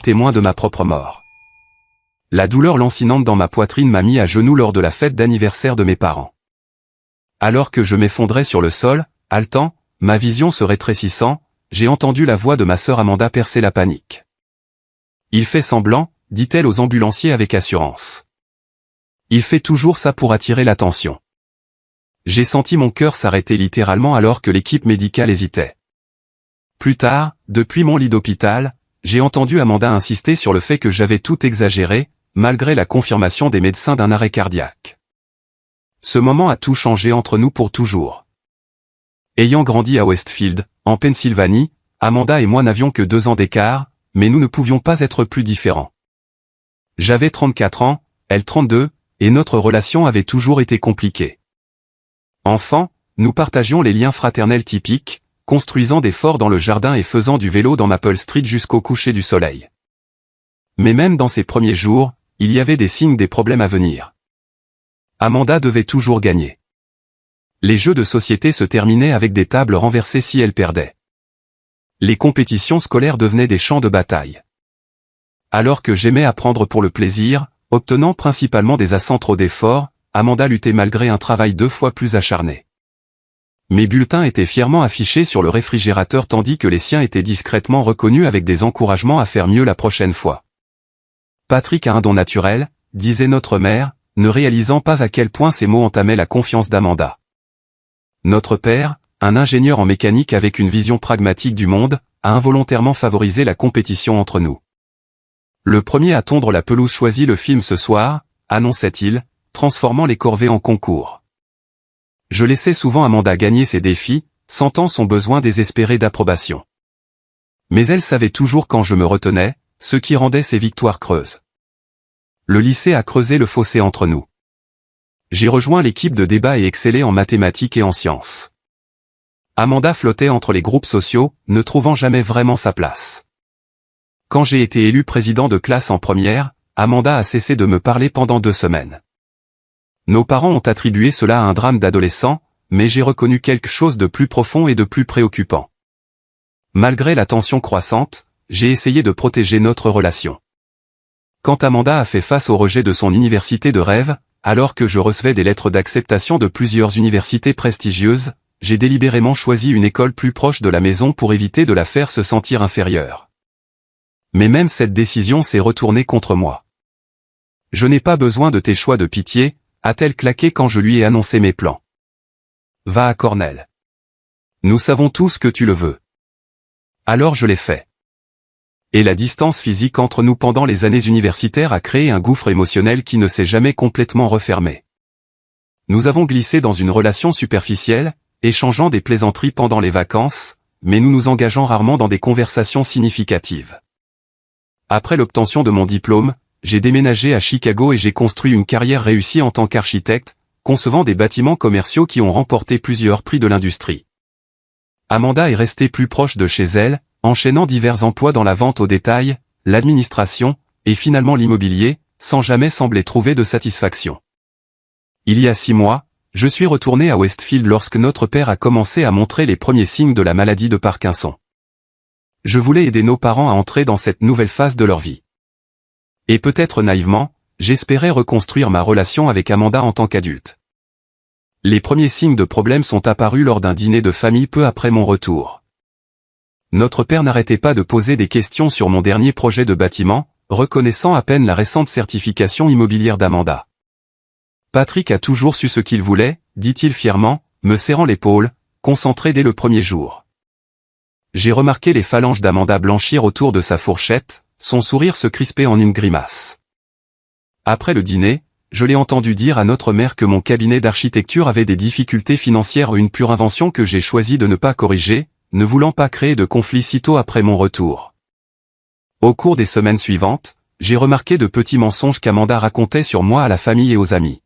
témoin de ma propre mort. La douleur lancinante dans ma poitrine m'a mis à genoux lors de la fête d'anniversaire de mes parents. Alors que je m'effondrais sur le sol, haletant, ma vision se rétrécissant, j'ai entendu la voix de ma sœur Amanda percer la panique. « Il fait semblant », dit-elle aux ambulanciers avec assurance. « Il fait toujours ça pour attirer l'attention. » J'ai senti mon cœur s'arrêter littéralement alors que l'équipe médicale hésitait. Plus tard, depuis mon lit d'hôpital, j'ai entendu Amanda insister sur le fait que j'avais tout exagéré, malgré la confirmation des médecins d'un arrêt cardiaque. Ce moment a tout changé entre nous pour toujours. Ayant grandi à Westfield, en Pennsylvanie, Amanda et moi n'avions que 2 ans d'écart, mais nous ne pouvions pas être plus différents. J'avais 34 ans, elle 32, et notre relation avait toujours été compliquée. Enfant, nous partagions les liens fraternels typiques, construisant des forts dans le jardin et faisant du vélo dans Maple Street jusqu'au coucher du soleil. Mais même dans ces premiers jours, il y avait des signes des problèmes à venir. Amanda devait toujours gagner. Les jeux de société se terminaient avec des tables renversées si elle perdait. Les compétitions scolaires devenaient des champs de bataille. Alors que j'aimais apprendre pour le plaisir, obtenant principalement des ascentres d'efforts, Amanda luttait malgré un travail 2 fois plus acharné. Mes bulletins étaient fièrement affichés sur le réfrigérateur tandis que les siens étaient discrètement reconnus avec des encouragements à faire mieux la prochaine fois. Patrick a un don naturel, disait notre mère, ne réalisant pas à quel point ces mots entamaient la confiance d'Amanda. Notre père, un ingénieur en mécanique avec une vision pragmatique du monde, a involontairement favorisé la compétition entre nous. Le premier à tondre la pelouse choisit le film ce soir, annonçait-il, transformant les corvées en concours. Je laissais souvent Amanda gagner ses défis, sentant son besoin désespéré d'approbation. Mais elle savait toujours quand je me retenais, ce qui rendait ses victoires creuses. Le lycée a creusé le fossé entre nous. J'ai rejoint l'équipe de débat et excellé en mathématiques et en sciences. Amanda flottait entre les groupes sociaux, ne trouvant jamais vraiment sa place. Quand j'ai été élu président de classe en première, Amanda a cessé de me parler pendant 2 semaines. Nos parents ont attribué cela à un drame d'adolescent, mais j'ai reconnu quelque chose de plus profond et de plus préoccupant. Malgré la tension croissante, j'ai essayé de protéger notre relation. Quand Amanda a fait face au rejet de son université de rêve, alors que je recevais des lettres d'acceptation de plusieurs universités prestigieuses, j'ai délibérément choisi une école plus proche de la maison pour éviter de la faire se sentir inférieure. Mais même cette décision s'est retournée contre moi. « Je n'ai pas besoin de tes choix de pitié », a-t-elle claqué quand je lui ai annoncé mes plans. « Va à Cornell. Nous savons tous que tu le veux. » Alors je l'ai fait. Et la distance physique entre nous pendant les années universitaires a créé un gouffre émotionnel qui ne s'est jamais complètement refermé. Nous avons glissé dans une relation superficielle, échangeant des plaisanteries pendant les vacances, mais nous nous engageons rarement dans des conversations significatives. Après l'obtention de mon diplôme, j'ai déménagé à Chicago et j'ai construit une carrière réussie en tant qu'architecte, concevant des bâtiments commerciaux qui ont remporté plusieurs prix de l'industrie. Amanda est restée plus proche de chez elle, enchaînant divers emplois dans la vente au détail, l'administration, et finalement l'immobilier, sans jamais sembler trouver de satisfaction. Il y a 6 mois, je suis retourné à Westfield lorsque notre père a commencé à montrer les premiers signes de la maladie de Parkinson. Je voulais aider nos parents à entrer dans cette nouvelle phase de leur vie. Et peut-être naïvement, j'espérais reconstruire ma relation avec Amanda en tant qu'adulte. Les premiers signes de problème sont apparus lors d'un dîner de famille peu après mon retour. Notre père n'arrêtait pas de poser des questions sur mon dernier projet de bâtiment, reconnaissant à peine la récente certification immobilière d'Amanda. Patrick a toujours su ce qu'il voulait, dit-il fièrement, me serrant l'épaule, concentré dès le premier jour. J'ai remarqué les phalanges d'Amanda blanchir autour de sa fourchette, son sourire se crisper en une grimace. Après le dîner, je l'ai entendu dire à notre mère que mon cabinet d'architecture avait des difficultés financières, une pure invention que j'ai choisi de ne pas corriger, ne voulant pas créer de conflit sitôt après mon retour. Au cours des semaines suivantes, j'ai remarqué de petits mensonges qu'Amanda racontait sur moi à la famille et aux amis.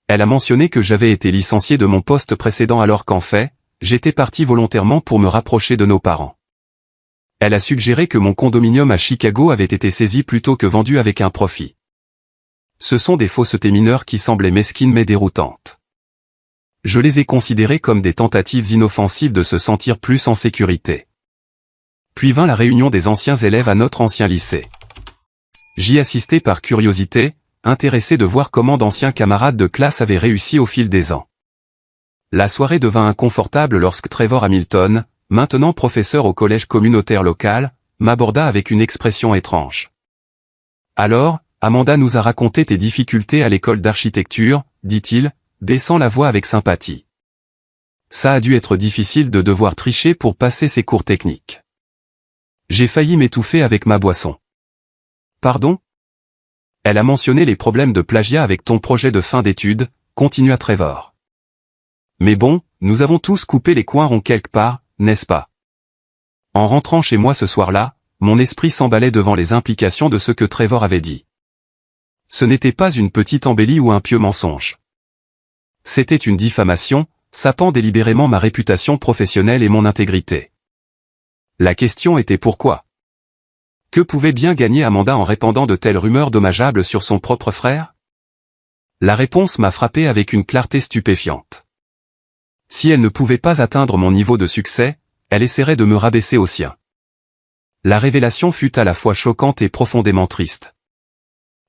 Elle a mentionné que j'avais été licencié de mon poste précédent alors qu'en fait, j'étais parti volontairement pour me rapprocher de nos parents. Elle a suggéré que mon condominium à Chicago avait été saisi plutôt que vendu avec un profit. Ce sont des faussetés mineures qui semblaient mesquines mais déroutantes. Je les ai considérées comme des tentatives inoffensives de se sentir plus en sécurité. Puis vint la réunion des anciens élèves à notre ancien lycée. J'y assistais par curiosité, intéressé de voir comment d'anciens camarades de classe avaient réussi au fil des ans. La soirée devint inconfortable lorsque Trevor Hamilton, maintenant professeur au collège communautaire local, m'aborda avec une expression étrange. Alors, Amanda nous a raconté tes difficultés à l'école d'architecture, dit-il, baissant la voix avec sympathie. Ça a dû être difficile de devoir tricher pour passer ces cours techniques. J'ai failli m'étouffer avec ma boisson. Pardon ? Elle a mentionné les problèmes de plagiat avec ton projet de fin d'études, continua Trevor. Mais bon, nous avons tous coupé les coins ronds quelque part, n'est-ce pas ? En rentrant chez moi ce soir-là, mon esprit s'emballait devant les implications de ce que Trevor avait dit. Ce n'était pas une petite embellie ou un pieux mensonge. C'était une diffamation, sapant délibérément ma réputation professionnelle et mon intégrité. La question était pourquoi ? Que pouvait bien gagner Amanda en répandant de telles rumeurs dommageables sur son propre frère ? La réponse m'a frappé avec une clarté stupéfiante. Si elle ne pouvait pas atteindre mon niveau de succès, elle essaierait de me rabaisser au sien. La révélation fut à la fois choquante et profondément triste.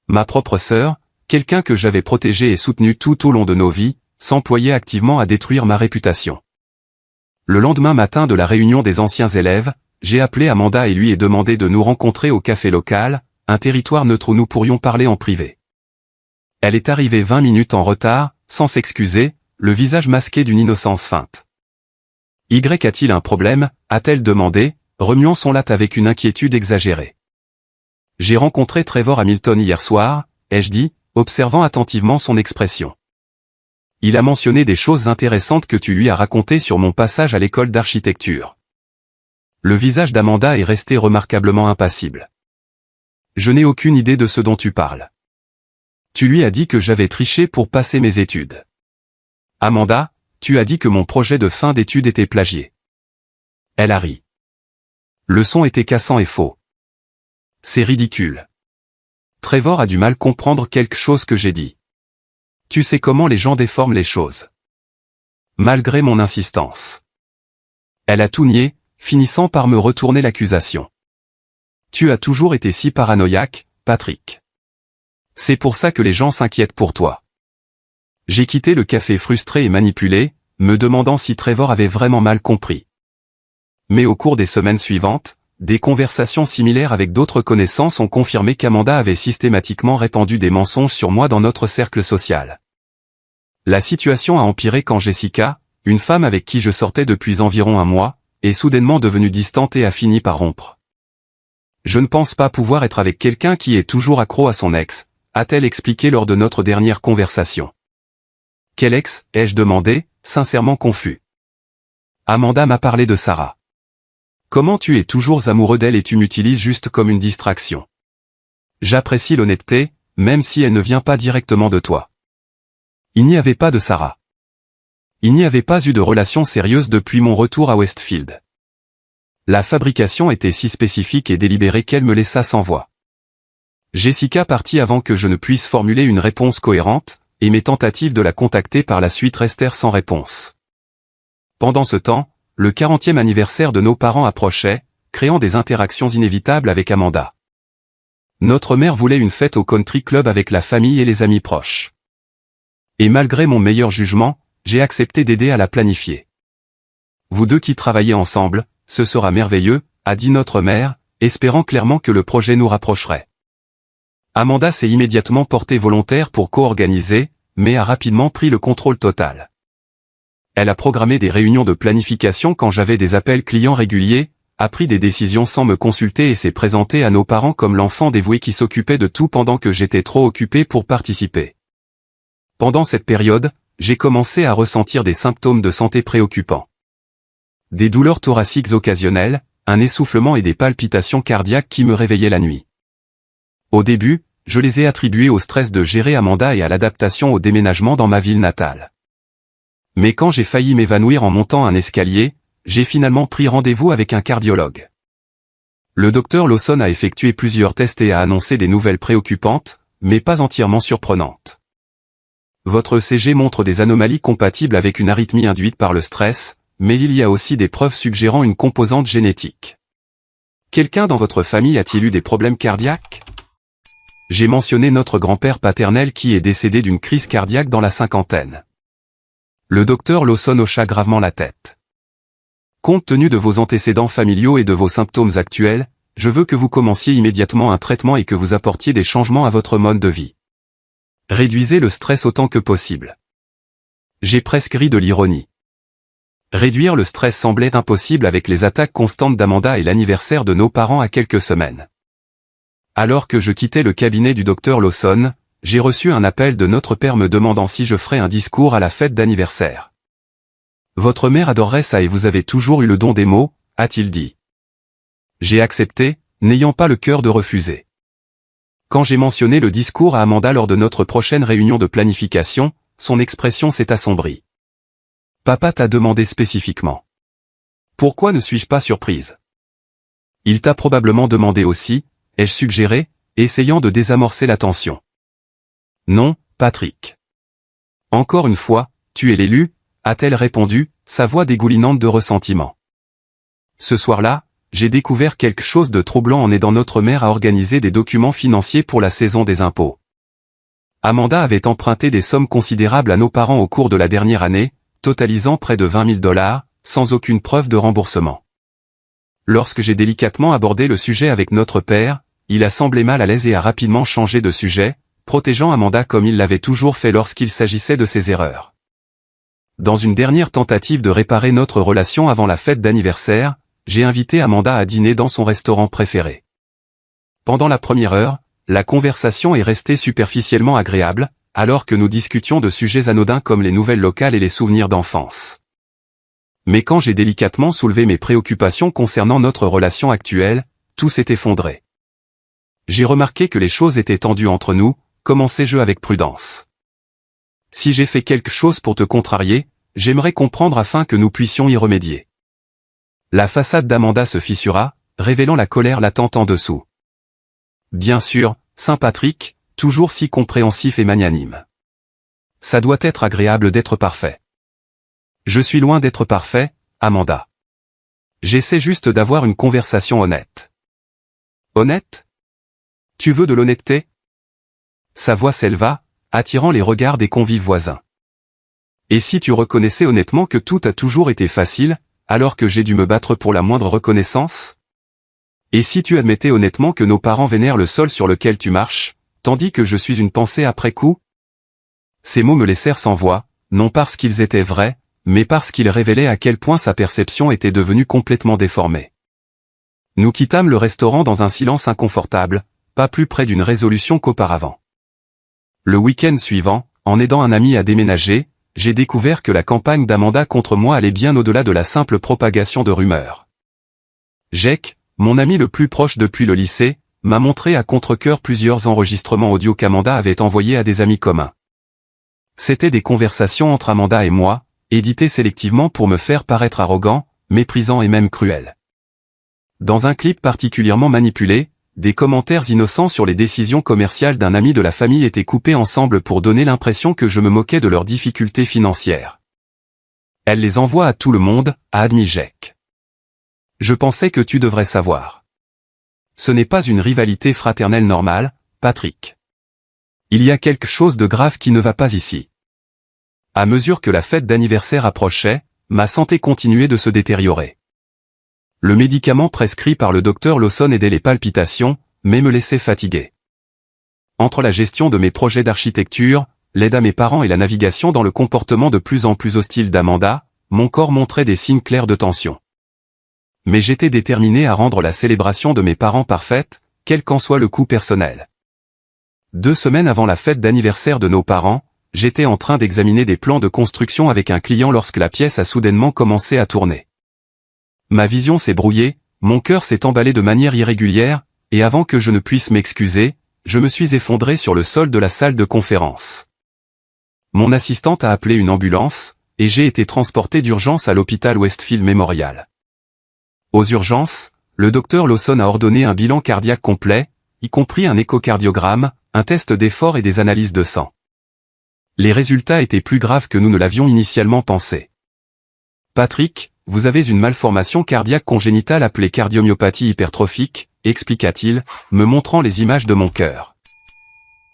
Ma propre sœur, quelqu'un que j'avais protégé et soutenu tout au long de nos vies, s'employait activement à détruire ma réputation. Le lendemain matin de la réunion des anciens élèves, j'ai appelé Amanda et lui ai demandé de nous rencontrer au café local, un territoire neutre où nous pourrions parler en privé. Elle est arrivée 20 minutes en retard, sans s'excuser, le visage masqué d'une innocence feinte. Y a-t-il un problème ? A-t-elle demandé, remuant son latte avec une inquiétude exagérée. J'ai rencontré Trevor Hamilton hier soir, ai-je dit, observant attentivement son expression. Il a mentionné des choses intéressantes que tu lui as racontées sur mon passage à l'école d'architecture. Le visage d'Amanda est resté remarquablement impassible. Je n'ai aucune idée de ce dont tu parles. Tu lui as dit que j'avais triché pour passer mes études. Amanda, tu as dit que mon projet de fin d'études était plagié. Elle a ri. Le son était cassant et faux. C'est ridicule. Trevor a du mal comprendre quelque chose que j'ai dit. Tu sais comment les gens déforment les choses. Malgré mon insistance. Elle a tout nié, finissant par me retourner l'accusation. Tu as toujours été si paranoïaque, Patrick. C'est pour ça que les gens s'inquiètent pour toi. J'ai quitté le café frustré et manipulé, me demandant si Trevor avait vraiment mal compris. Mais au cours des semaines suivantes, des conversations similaires avec d'autres connaissances ont confirmé qu'Amanda avait systématiquement répandu des mensonges sur moi dans notre cercle social. La situation a empiré quand Jessica, une femme avec qui je sortais depuis environ un mois, est soudainement devenue distante et a fini par rompre. Je ne pense pas pouvoir être avec quelqu'un qui est toujours accro à son ex, a-t-elle expliqué lors de notre dernière conversation. Quel ex, ai-je demandé, sincèrement confus. Amanda m'a parlé de Sarah. Comment tu es toujours amoureux d'elle et tu m'utilises juste comme une distraction. J'apprécie l'honnêteté, même si elle ne vient pas directement de toi. Il n'y avait pas de Sarah. Il n'y avait pas eu de relation sérieuse depuis mon retour à Westfield. La fabrication était si spécifique et délibérée qu'elle me laissa sans voix. Jessica partit avant que je ne puisse formuler une réponse cohérente, et mes tentatives de la contacter par la suite restèrent sans réponse. Pendant ce temps, le 40e anniversaire de nos parents approchait, créant des interactions inévitables avec Amanda. Notre mère voulait une fête au country club avec la famille et les amis proches. Et malgré mon meilleur jugement, j'ai accepté d'aider à la planifier. Vous deux qui travaillez ensemble, ce sera merveilleux, a dit notre mère, espérant clairement que le projet nous rapprocherait. Amanda s'est immédiatement portée volontaire pour co-organiser, mais a rapidement pris le contrôle total. Elle a programmé des réunions de planification quand j'avais des appels clients réguliers, a pris des décisions sans me consulter et s'est présentée à nos parents comme l'enfant dévoué qui s'occupait de tout pendant que j'étais trop occupé pour participer. Pendant cette période, j'ai commencé à ressentir des symptômes de santé préoccupants. Des douleurs thoraciques occasionnelles, un essoufflement et des palpitations cardiaques qui me réveillaient la nuit. Au début, je les ai attribués au stress de gérer Amanda et à l'adaptation au déménagement dans ma ville natale. Mais quand j'ai failli m'évanouir en montant un escalier, j'ai finalement pris rendez-vous avec un cardiologue. Le docteur Lawson a effectué plusieurs tests et a annoncé des nouvelles préoccupantes, mais pas entièrement surprenantes. Votre ECG montre des anomalies compatibles avec une arythmie induite par le stress, mais il y a aussi des preuves suggérant une composante génétique. Quelqu'un dans votre famille a-t-il eu des problèmes cardiaques? J'ai mentionné notre grand-père paternel qui est décédé d'une crise cardiaque dans la cinquantaine. Le docteur Lawson hocha gravement la tête. Compte tenu de vos antécédents familiaux et de vos symptômes actuels, je veux que vous commenciez immédiatement un traitement et que vous apportiez des changements à votre mode de vie. Réduisez le stress autant que possible. J'ai presque ri de l'ironie. Réduire le stress semblait impossible avec les attaques constantes d'Amanda et l'anniversaire de nos parents à quelques semaines. Alors que je quittais le cabinet du docteur Lawson, j'ai reçu un appel de notre père me demandant si je ferais un discours à la fête d'anniversaire. Votre mère adorerait ça et vous avez toujours eu le don des mots, a-t-il dit. J'ai accepté, n'ayant pas le cœur de refuser. Quand j'ai mentionné le discours à Amanda lors de notre prochaine réunion de planification, son expression s'est assombrie. Papa t'a demandé spécifiquement. Pourquoi ne suis-je pas surprise? Il t'a probablement demandé aussi, ai-je suggéré, essayant de désamorcer la tension. Non, Patrick. Encore une fois, tu es l'élu, a-t-elle répondu, sa voix dégoulinante de ressentiment. Ce soir-là, j'ai découvert quelque chose de troublant en aidant notre mère à organiser des documents financiers pour la saison des impôts. Amanda avait emprunté des sommes considérables à nos parents au cours de la dernière année, totalisant près de $20 000, sans aucune preuve de remboursement. Lorsque j'ai délicatement abordé le sujet avec notre père, il a semblé mal à l'aise et a rapidement changé de sujet, protégeant Amanda comme il l'avait toujours fait lorsqu'il s'agissait de ses erreurs. Dans une dernière tentative de réparer notre relation avant la fête d'anniversaire, j'ai invité Amanda à dîner dans son restaurant préféré. Pendant la première heure, la conversation est restée superficiellement agréable, alors que nous discutions de sujets anodins comme les nouvelles locales et les souvenirs d'enfance. Mais quand j'ai délicatement soulevé mes préoccupations concernant notre relation actuelle, tout s'est effondré. J'ai remarqué que les choses étaient tendues entre nous, commençai-je avec prudence. Si j'ai fait quelque chose pour te contrarier, j'aimerais comprendre afin que nous puissions y remédier. La façade d'Amanda se fissura, révélant la colère latente en dessous. Bien sûr, Saint Patrick, toujours si compréhensif et magnanime. Ça doit être agréable d'être parfait. Je suis loin d'être parfait, Amanda. J'essaie juste d'avoir une conversation honnête. Honnête? Tu veux de l'honnêteté? Sa voix s'éleva, attirant les regards des convives voisins. Et si tu reconnaissais honnêtement que tout a toujours été facile, alors que j'ai dû me battre pour la moindre reconnaissance? Et si tu admettais honnêtement que nos parents vénèrent le sol sur lequel tu marches, tandis que je suis une pensée après coup? Ces mots me laissèrent sans voix, non parce qu'ils étaient vrais, mais parce qu'ils révélaient à quel point sa perception était devenue complètement déformée. Nous quittâmes le restaurant dans un silence inconfortable, pas plus près d'une résolution qu'auparavant. Le week-end suivant, en aidant un ami à déménager, j'ai découvert que la campagne d'Amanda contre moi allait bien au-delà de la simple propagation de rumeurs. Jake, mon ami le plus proche depuis le lycée, m'a montré à contre-cœur plusieurs enregistrements audio qu'Amanda avait envoyés à des amis communs. C'étaient des conversations entre Amanda et moi, éditées sélectivement pour me faire paraître arrogant, méprisant et même cruel. Dans un clip particulièrement manipulé, des commentaires innocents sur les décisions commerciales d'un ami de la famille étaient coupés ensemble pour donner l'impression que je me moquais de leurs difficultés financières. Elle les envoie à tout le monde, a admis Jake. Je pensais que tu devrais savoir. Ce n'est pas une rivalité fraternelle normale, Patrick. Il y a quelque chose de grave qui ne va pas ici. À mesure que la fête d'anniversaire approchait, ma santé continuait de se détériorer. Le médicament prescrit par le docteur Lawson aidait les palpitations, mais me laissait fatigué. Entre la gestion de mes projets d'architecture, l'aide à mes parents et la navigation dans le comportement de plus en plus hostile d'Amanda, mon corps montrait des signes clairs de tension. Mais j'étais déterminé à rendre la célébration de mes parents parfaite, quel qu'en soit le coût personnel. 2 semaines avant la fête d'anniversaire de nos parents, j'étais en train d'examiner des plans de construction avec un client lorsque la pièce a soudainement commencé à tourner. Ma vision s'est brouillée, mon cœur s'est emballé de manière irrégulière, et avant que je ne puisse m'excuser, je me suis effondré sur le sol de la salle de conférence. Mon assistante a appelé une ambulance, et j'ai été transporté d'urgence à l'hôpital Westfield Memorial. Aux urgences, le docteur Lawson a ordonné un bilan cardiaque complet, y compris un échocardiogramme, un test d'effort et des analyses de sang. Les résultats étaient plus graves que nous ne l'avions initialement pensé. Patrick, vous avez une malformation cardiaque congénitale appelée cardiomyopathie hypertrophique, expliqua-t-il, me montrant les images de mon cœur.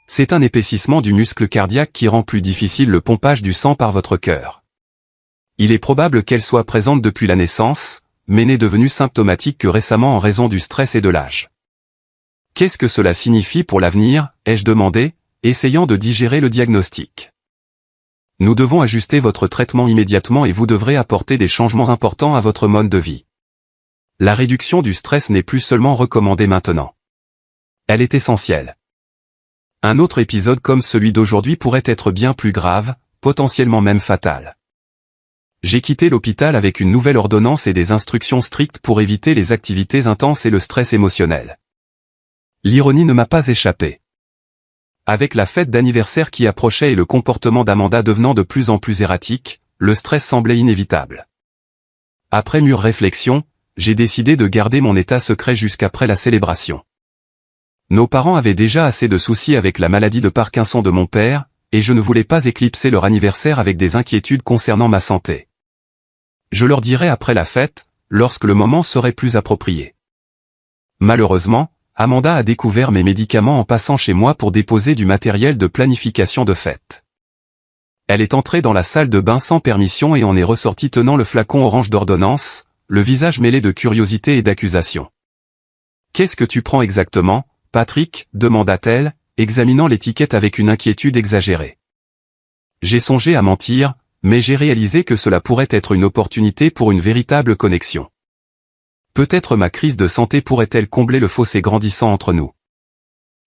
C'est un épaississement du muscle cardiaque qui rend plus difficile le pompage du sang par votre cœur. Il est probable qu'elle soit présente depuis la naissance, mais n'est devenue symptomatique que récemment en raison du stress et de l'âge. Qu'est-ce que cela signifie pour l'avenir, ai-je demandé, essayant de digérer le diagnostic. Nous devons ajuster votre traitement immédiatement et vous devrez apporter des changements importants à votre mode de vie. La réduction du stress n'est plus seulement recommandée maintenant. Elle est essentielle. Un autre épisode comme celui d'aujourd'hui pourrait être bien plus grave, potentiellement même fatal. J'ai quitté l'hôpital avec une nouvelle ordonnance et des instructions strictes pour éviter les activités intenses et le stress émotionnel. L'ironie ne m'a pas échappé. Avec la fête d'anniversaire qui approchait et le comportement d'Amanda devenant de plus en plus erratique, le stress semblait inévitable. Après mûre réflexion, j'ai décidé de garder mon état secret jusqu'après la célébration. Nos parents avaient déjà assez de soucis avec la maladie de Parkinson de mon père, et je ne voulais pas éclipser leur anniversaire avec des inquiétudes concernant ma santé. Je leur dirai après la fête, lorsque le moment serait plus approprié. Malheureusement, Amanda a découvert mes médicaments en passant chez moi pour déposer du matériel de planification de fête. Elle est entrée dans la salle de bain sans permission et en est ressortie tenant le flacon orange d'ordonnance, le visage mêlé de curiosité et d'accusation. « Qu'est-ce que tu prends exactement, Patrick ?» demanda-t-elle, examinant l'étiquette avec une inquiétude exagérée. J'ai songé à mentir, mais j'ai réalisé que cela pourrait être une opportunité pour une véritable connexion. Peut-être ma crise de santé pourrait-elle combler le fossé grandissant entre nous.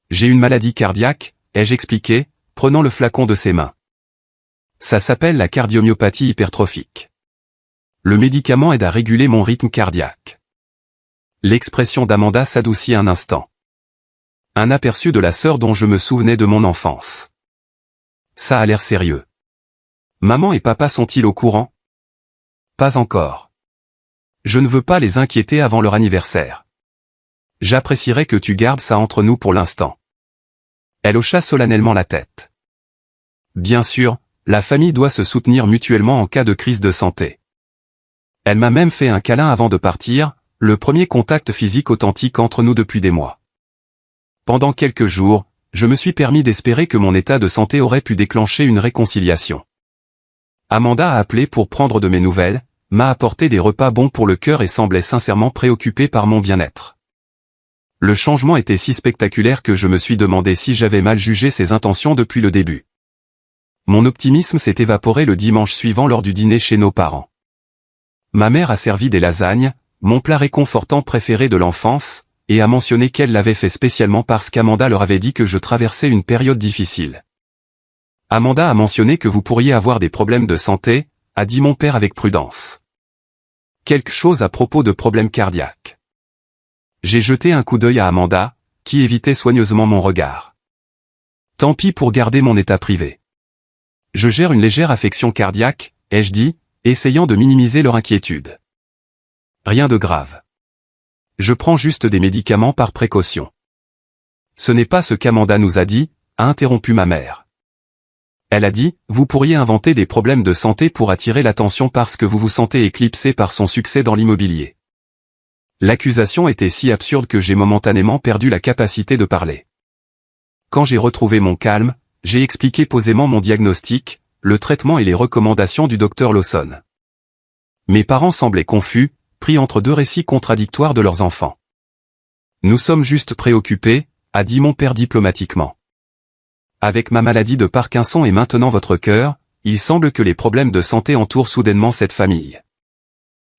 J'ai une maladie cardiaque, ai-je expliqué, prenant le flacon de ses mains. Ça s'appelle la cardiomyopathie hypertrophique. Le médicament aide à réguler mon rythme cardiaque. L'expression d'Amanda s'adoucit un instant. Un aperçu de la sœur dont je me souvenais de mon enfance. Ça a l'air sérieux. Maman et papa sont-ils au courant? Pas encore. Je ne veux pas les inquiéter avant leur anniversaire. J'apprécierais que tu gardes ça entre nous pour l'instant. Elle hocha solennellement la tête. Bien sûr, la famille doit se soutenir mutuellement en cas de crise de santé. Elle m'a même fait un câlin avant de partir, le premier contact physique authentique entre nous depuis des mois. Pendant quelques jours, je me suis permis d'espérer que mon état de santé aurait pu déclencher une réconciliation. Amanda a appelé pour prendre de mes nouvelles, m'a apporté des repas bons pour le cœur et semblait sincèrement préoccupée par mon bien-être. Le changement était si spectaculaire que je me suis demandé si j'avais mal jugé ses intentions depuis le début. Mon optimisme s'est évaporé le dimanche suivant lors du dîner chez nos parents. Ma mère a servi des lasagnes, mon plat réconfortant préféré de l'enfance, et a mentionné qu'elle l'avait fait spécialement parce qu'Amanda leur avait dit que je traversais une période difficile. Amanda a mentionné que vous pourriez avoir des problèmes de santé, a dit mon père avec prudence. Quelque chose à propos de problèmes cardiaques. J'ai jeté un coup d'œil à Amanda, qui évitait soigneusement mon regard. Tant pis pour garder mon état privé. Je gère une légère affection cardiaque, ai-je dit, essayant de minimiser leur inquiétude. Rien de grave. Je prends juste des médicaments par précaution. Ce n'est pas ce qu'Amanda nous a dit, a interrompu ma mère. Elle a dit, vous pourriez inventer des problèmes de santé pour attirer l'attention parce que vous vous sentez éclipsé par son succès dans l'immobilier. L'accusation était si absurde que j'ai momentanément perdu la capacité de parler. Quand j'ai retrouvé mon calme, j'ai expliqué posément mon diagnostic, le traitement et les recommandations du docteur Lawson. Mes parents semblaient confus, pris entre deux récits contradictoires de leurs enfants. Nous sommes juste préoccupés, a dit mon père diplomatiquement. Avec ma maladie de Parkinson et maintenant votre cœur, il semble que les problèmes de santé entourent soudainement cette famille.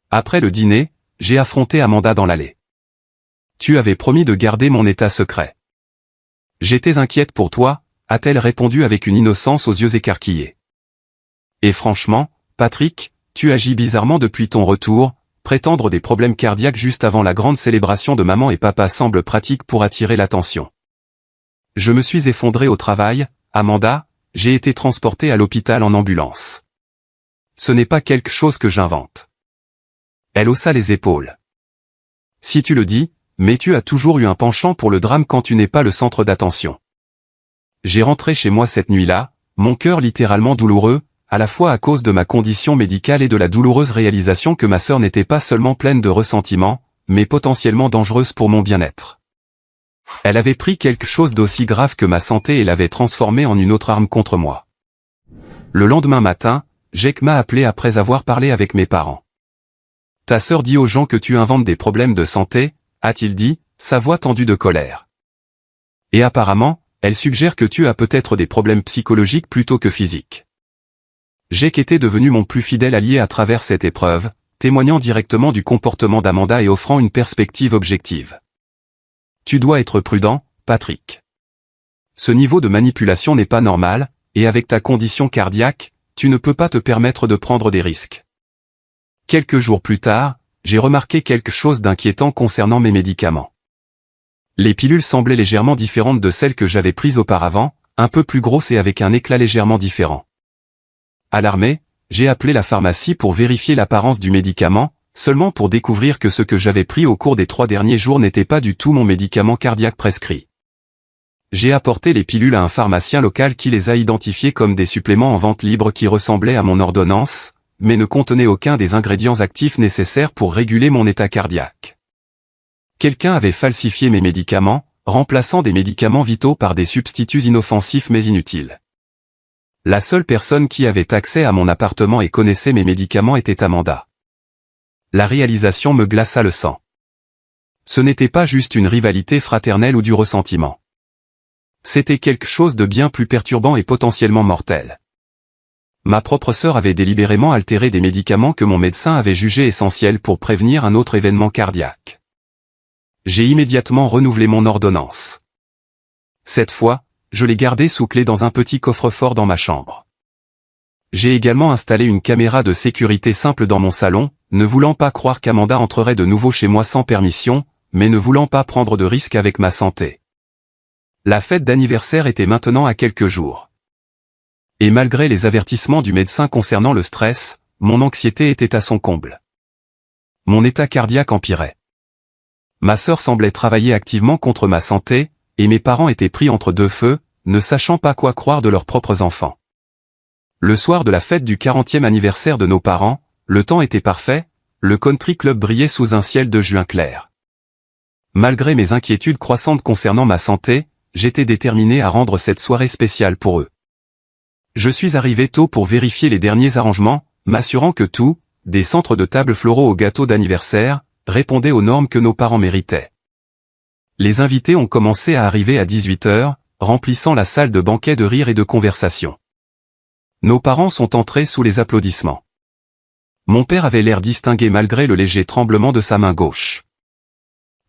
Après le dîner, j'ai affronté Amanda dans l'allée. Tu avais promis de garder mon état secret. J'étais inquiète pour toi, a-t-elle répondu avec une innocence aux yeux écarquillés. Et franchement, Patrick, tu agis bizarrement depuis ton retour, prétendre des problèmes cardiaques juste avant la grande célébration de maman et papa semble pratique pour attirer l'attention. Je me suis effondré au travail, Amanda, j'ai été transporté à l'hôpital en ambulance. Ce n'est pas quelque chose que j'invente. Elle haussa les épaules. Si tu le dis, mais tu as toujours eu un penchant pour le drame quand tu n'es pas le centre d'attention. J'ai rentré chez moi cette nuit-là, mon cœur littéralement douloureux, à la fois à cause de ma condition médicale et de la douloureuse réalisation que ma sœur n'était pas seulement pleine de ressentiments, mais potentiellement dangereuse pour mon bien-être. Elle avait pris quelque chose d'aussi grave que ma santé et l'avait transformée en une autre arme contre moi. Le lendemain matin, Jake m'a appelé après avoir parlé avec mes parents. « Ta sœur dit aux gens que tu inventes des problèmes de santé », a-t-il dit, sa voix tendue de colère. « Et apparemment, elle suggère que tu as peut-être des problèmes psychologiques plutôt que physiques. » Jake était devenu mon plus fidèle allié à travers cette épreuve, témoignant directement du comportement d'Amanda et offrant une perspective objective. « Tu dois être prudent, Patrick. Ce niveau de manipulation n'est pas normal, et avec ta condition cardiaque, tu ne peux pas te permettre de prendre des risques. » Quelques jours plus tard, j'ai remarqué quelque chose d'inquiétant concernant mes médicaments. Les pilules semblaient légèrement différentes de celles que j'avais prises auparavant, un peu plus grosses et avec un éclat légèrement différent. Alarmé, j'ai appelé la pharmacie pour vérifier l'apparence du médicament, seulement pour découvrir que ce que j'avais pris au cours des 3 derniers jours n'était pas du tout mon médicament cardiaque prescrit. J'ai apporté les pilules à un pharmacien local qui les a identifiées comme des suppléments en vente libre qui ressemblaient à mon ordonnance, mais ne contenaient aucun des ingrédients actifs nécessaires pour réguler mon état cardiaque. Quelqu'un avait falsifié mes médicaments, remplaçant des médicaments vitaux par des substituts inoffensifs mais inutiles. La seule personne qui avait accès à mon appartement et connaissait mes médicaments était Amanda. La réalisation me glaça le sang. Ce n'était pas juste une rivalité fraternelle ou du ressentiment. C'était quelque chose de bien plus perturbant et potentiellement mortel. Ma propre sœur avait délibérément altéré des médicaments que mon médecin avait jugés essentiels pour prévenir un autre événement cardiaque. J'ai immédiatement renouvelé mon ordonnance. Cette fois, je l'ai gardée sous clé dans un petit coffre-fort dans ma chambre. J'ai également installé une caméra de sécurité simple dans mon salon, ne voulant pas croire qu'Amanda entrerait de nouveau chez moi sans permission, mais ne voulant pas prendre de risques avec ma santé. La fête d'anniversaire était maintenant à quelques jours. Et malgré les avertissements du médecin concernant le stress, mon anxiété était à son comble. Mon état cardiaque empirait. Ma sœur semblait travailler activement contre ma santé, et mes parents étaient pris entre deux feux, ne sachant pas quoi croire de leurs propres enfants. Le soir de la fête du 40e anniversaire de nos parents, le temps était parfait, le country club brillait sous un ciel de juin clair. Malgré mes inquiétudes croissantes concernant ma santé, j'étais déterminé à rendre cette soirée spéciale pour eux. Je suis arrivé tôt pour vérifier les derniers arrangements, m'assurant que tout, des centres de table floraux au gâteau d'anniversaire, répondait aux normes que nos parents méritaient. Les invités ont commencé à arriver à 18h, remplissant la salle de banquet de rire et de conversation. Nos parents sont entrés sous les applaudissements. Mon père avait l'air distingué malgré le léger tremblement de sa main gauche.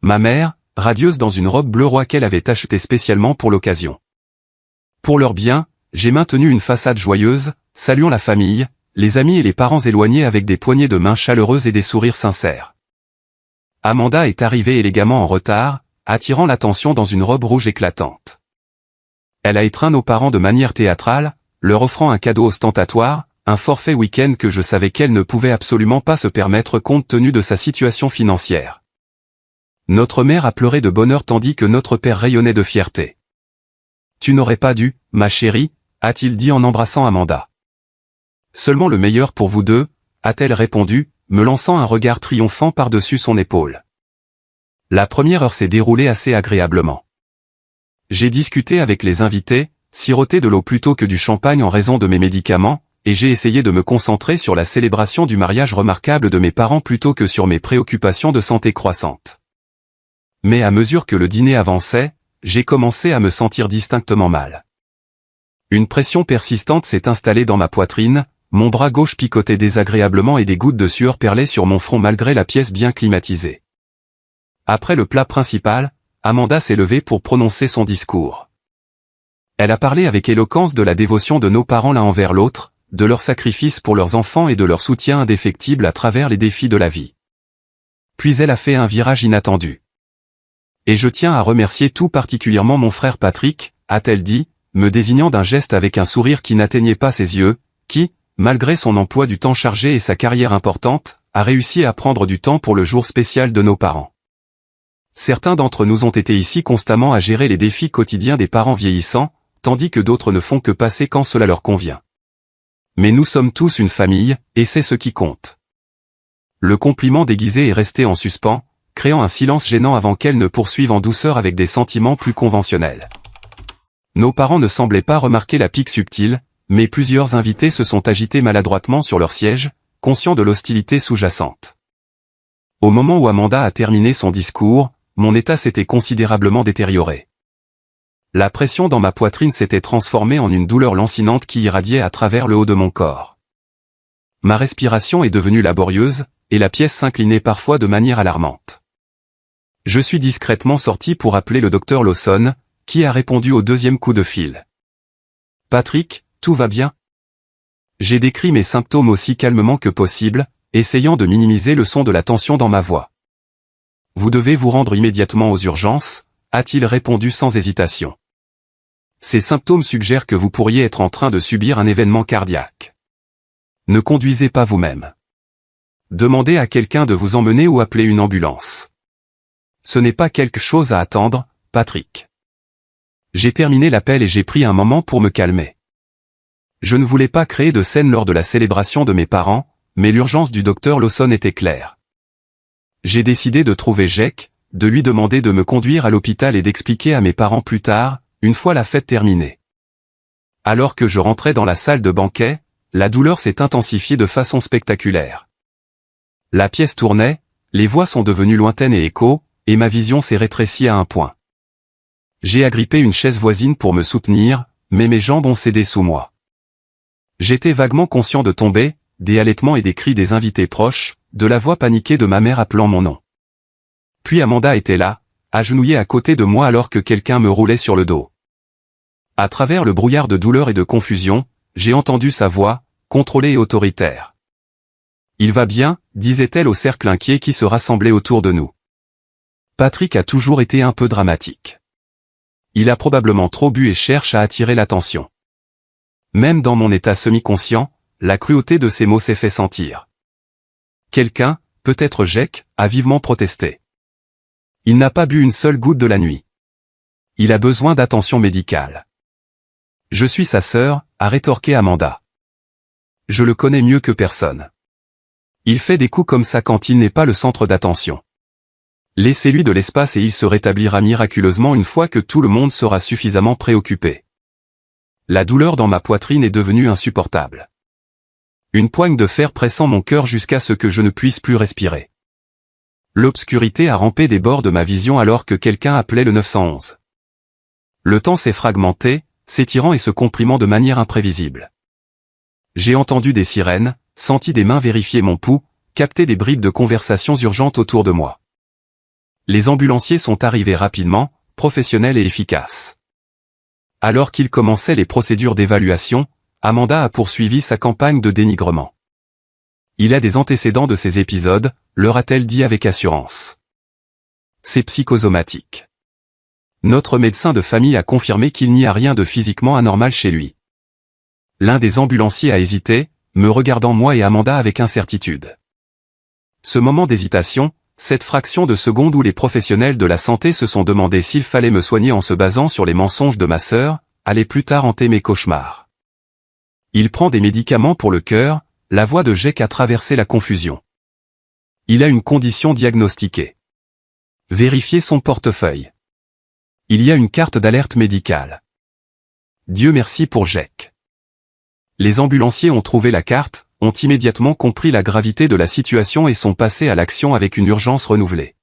Ma mère, radieuse dans une robe bleu roi qu'elle avait achetée spécialement pour l'occasion. Pour leur bien, j'ai maintenu une façade joyeuse, saluant la famille, les amis et les parents éloignés avec des poignées de main chaleureuses et des sourires sincères. Amanda est arrivée élégamment en retard, attirant l'attention dans une robe rouge éclatante. Elle a étreint nos parents de manière théâtrale, leur offrant un cadeau ostentatoire, un forfait week-end que je savais qu'elle ne pouvait absolument pas se permettre compte tenu de sa situation financière. Notre mère a pleuré de bonheur tandis que notre père rayonnait de fierté. « Tu n'aurais pas dû, ma chérie », a-t-il dit en embrassant Amanda. « Seulement le meilleur pour vous deux », a-t-elle répondu, me lançant un regard triomphant par-dessus son épaule. La première heure s'est déroulée assez agréablement. J'ai discuté avec les invités, siroté de l'eau plutôt que du champagne en raison de mes médicaments, et j'ai essayé de me concentrer sur la célébration du mariage remarquable de mes parents plutôt que sur mes préoccupations de santé croissantes. Mais à mesure que le dîner avançait, j'ai commencé à me sentir distinctement mal. Une pression persistante s'est installée dans ma poitrine, mon bras gauche picotait désagréablement et des gouttes de sueur perlaient sur mon front malgré la pièce bien climatisée. Après le plat principal, Amanda s'est levée pour prononcer son discours. Elle a parlé avec éloquence de la dévotion de nos parents l'un envers l'autre, de leur sacrifice pour leurs enfants et de leur soutien indéfectible à travers les défis de la vie. Puis elle a fait un virage inattendu. Et je tiens à remercier tout particulièrement mon frère Patrick, a-t-elle dit, me désignant d'un geste avec un sourire qui n'atteignait pas ses yeux, qui, malgré son emploi du temps chargé et sa carrière importante, a réussi à prendre du temps pour le jour spécial de nos parents. Certains d'entre nous ont été ici constamment à gérer les défis quotidiens des parents vieillissants, tandis que d'autres ne font que passer quand cela leur convient. Mais nous sommes tous une famille, et c'est ce qui compte. Le compliment déguisé est resté en suspens, créant un silence gênant avant qu'elle ne poursuive en douceur avec des sentiments plus conventionnels. Nos parents ne semblaient pas remarquer la pique subtile, mais plusieurs invités se sont agités maladroitement sur leur siège, conscients de l'hostilité sous-jacente. Au moment où Amanda a terminé son discours, mon état s'était considérablement détérioré. La pression dans ma poitrine s'était transformée en une douleur lancinante qui irradiait à travers le haut de mon corps. Ma respiration est devenue laborieuse, et la pièce s'inclinait parfois de manière alarmante. Je suis discrètement sorti pour appeler le docteur Lawson, qui a répondu au deuxième coup de fil. « Patrick, tout va bien ?» J'ai décrit mes symptômes aussi calmement que possible, essayant de minimiser le son de la tension dans ma voix. « Vous devez vous rendre immédiatement aux urgences », a-t-il répondu sans hésitation. Ces symptômes suggèrent que vous pourriez être en train de subir un événement cardiaque. Ne conduisez pas vous-même. Demandez à quelqu'un de vous emmener ou appelez une ambulance. Ce n'est pas quelque chose à attendre, Patrick. J'ai terminé l'appel et j'ai pris un moment pour me calmer. Je ne voulais pas créer de scène lors de la célébration de mes parents, mais l'urgence du docteur Lawson était claire. J'ai décidé de trouver Jake, de lui demander de me conduire à l'hôpital et d'expliquer à mes parents plus tard, une fois la fête terminée. Alors que je rentrais dans la salle de banquet, la douleur s'est intensifiée de façon spectaculaire. La pièce tournait, les voix sont devenues lointaines et échos, et ma vision s'est rétrécie à un point. J'ai agrippé une chaise voisine pour me soutenir, mais mes jambes ont cédé sous moi. J'étais vaguement conscient de tomber, des halètements et des cris des invités proches, de la voix paniquée de ma mère appelant mon nom. Puis Amanda était là, agenouillée à côté de moi alors que quelqu'un me roulait sur le dos. À travers le brouillard de douleur et de confusion, j'ai entendu sa voix, contrôlée et autoritaire. « Il va bien », disait-elle au cercle inquiet qui se rassemblait autour de nous. Patrick a toujours été un peu dramatique. Il a probablement trop bu et cherche à attirer l'attention. Même dans mon état semi-conscient, la cruauté de ces mots s'est fait sentir. Quelqu'un, peut-être Jake, a vivement protesté. Il n'a pas bu une seule goutte de la nuit. Il a besoin d'attention médicale. Je suis sa sœur, a rétorqué Amanda. Je le connais mieux que personne. Il fait des coups comme ça quand il n'est pas le centre d'attention. Laissez-lui de l'espace et il se rétablira miraculeusement une fois que tout le monde sera suffisamment préoccupé. La douleur dans ma poitrine est devenue insupportable. Une poigne de fer pressant mon cœur jusqu'à ce que je ne puisse plus respirer. L'obscurité a rampé des bords de ma vision alors que quelqu'un appelait le 911. Le temps s'est fragmenté, s'étirant et se comprimant de manière imprévisible. J'ai entendu des sirènes, senti des mains vérifier mon pouls, capté des bribes de conversations urgentes autour de moi. Les ambulanciers sont arrivés rapidement, professionnels et efficaces. Alors qu'ils commençaient les procédures d'évaluation, Amanda a poursuivi sa campagne de dénigrement. Il a des antécédents de ces épisodes, leur a-t-elle dit avec assurance. C'est psychosomatique. Notre médecin de famille a confirmé qu'il n'y a rien de physiquement anormal chez lui. L'un des ambulanciers a hésité, me regardant moi et Amanda avec incertitude. Ce moment d'hésitation, cette fraction de seconde où les professionnels de la santé se sont demandé s'il fallait me soigner en se basant sur les mensonges de ma sœur, allait plus tard hanter mes cauchemars. Il prend des médicaments pour le cœur, la voix de Jake a traversé la confusion. Il a une condition diagnostiquée. Vérifiez son portefeuille. Il y a une carte d'alerte médicale. Dieu merci pour Jake. Les ambulanciers ont trouvé la carte, ont immédiatement compris la gravité de la situation et sont passés à l'action avec une urgence renouvelée.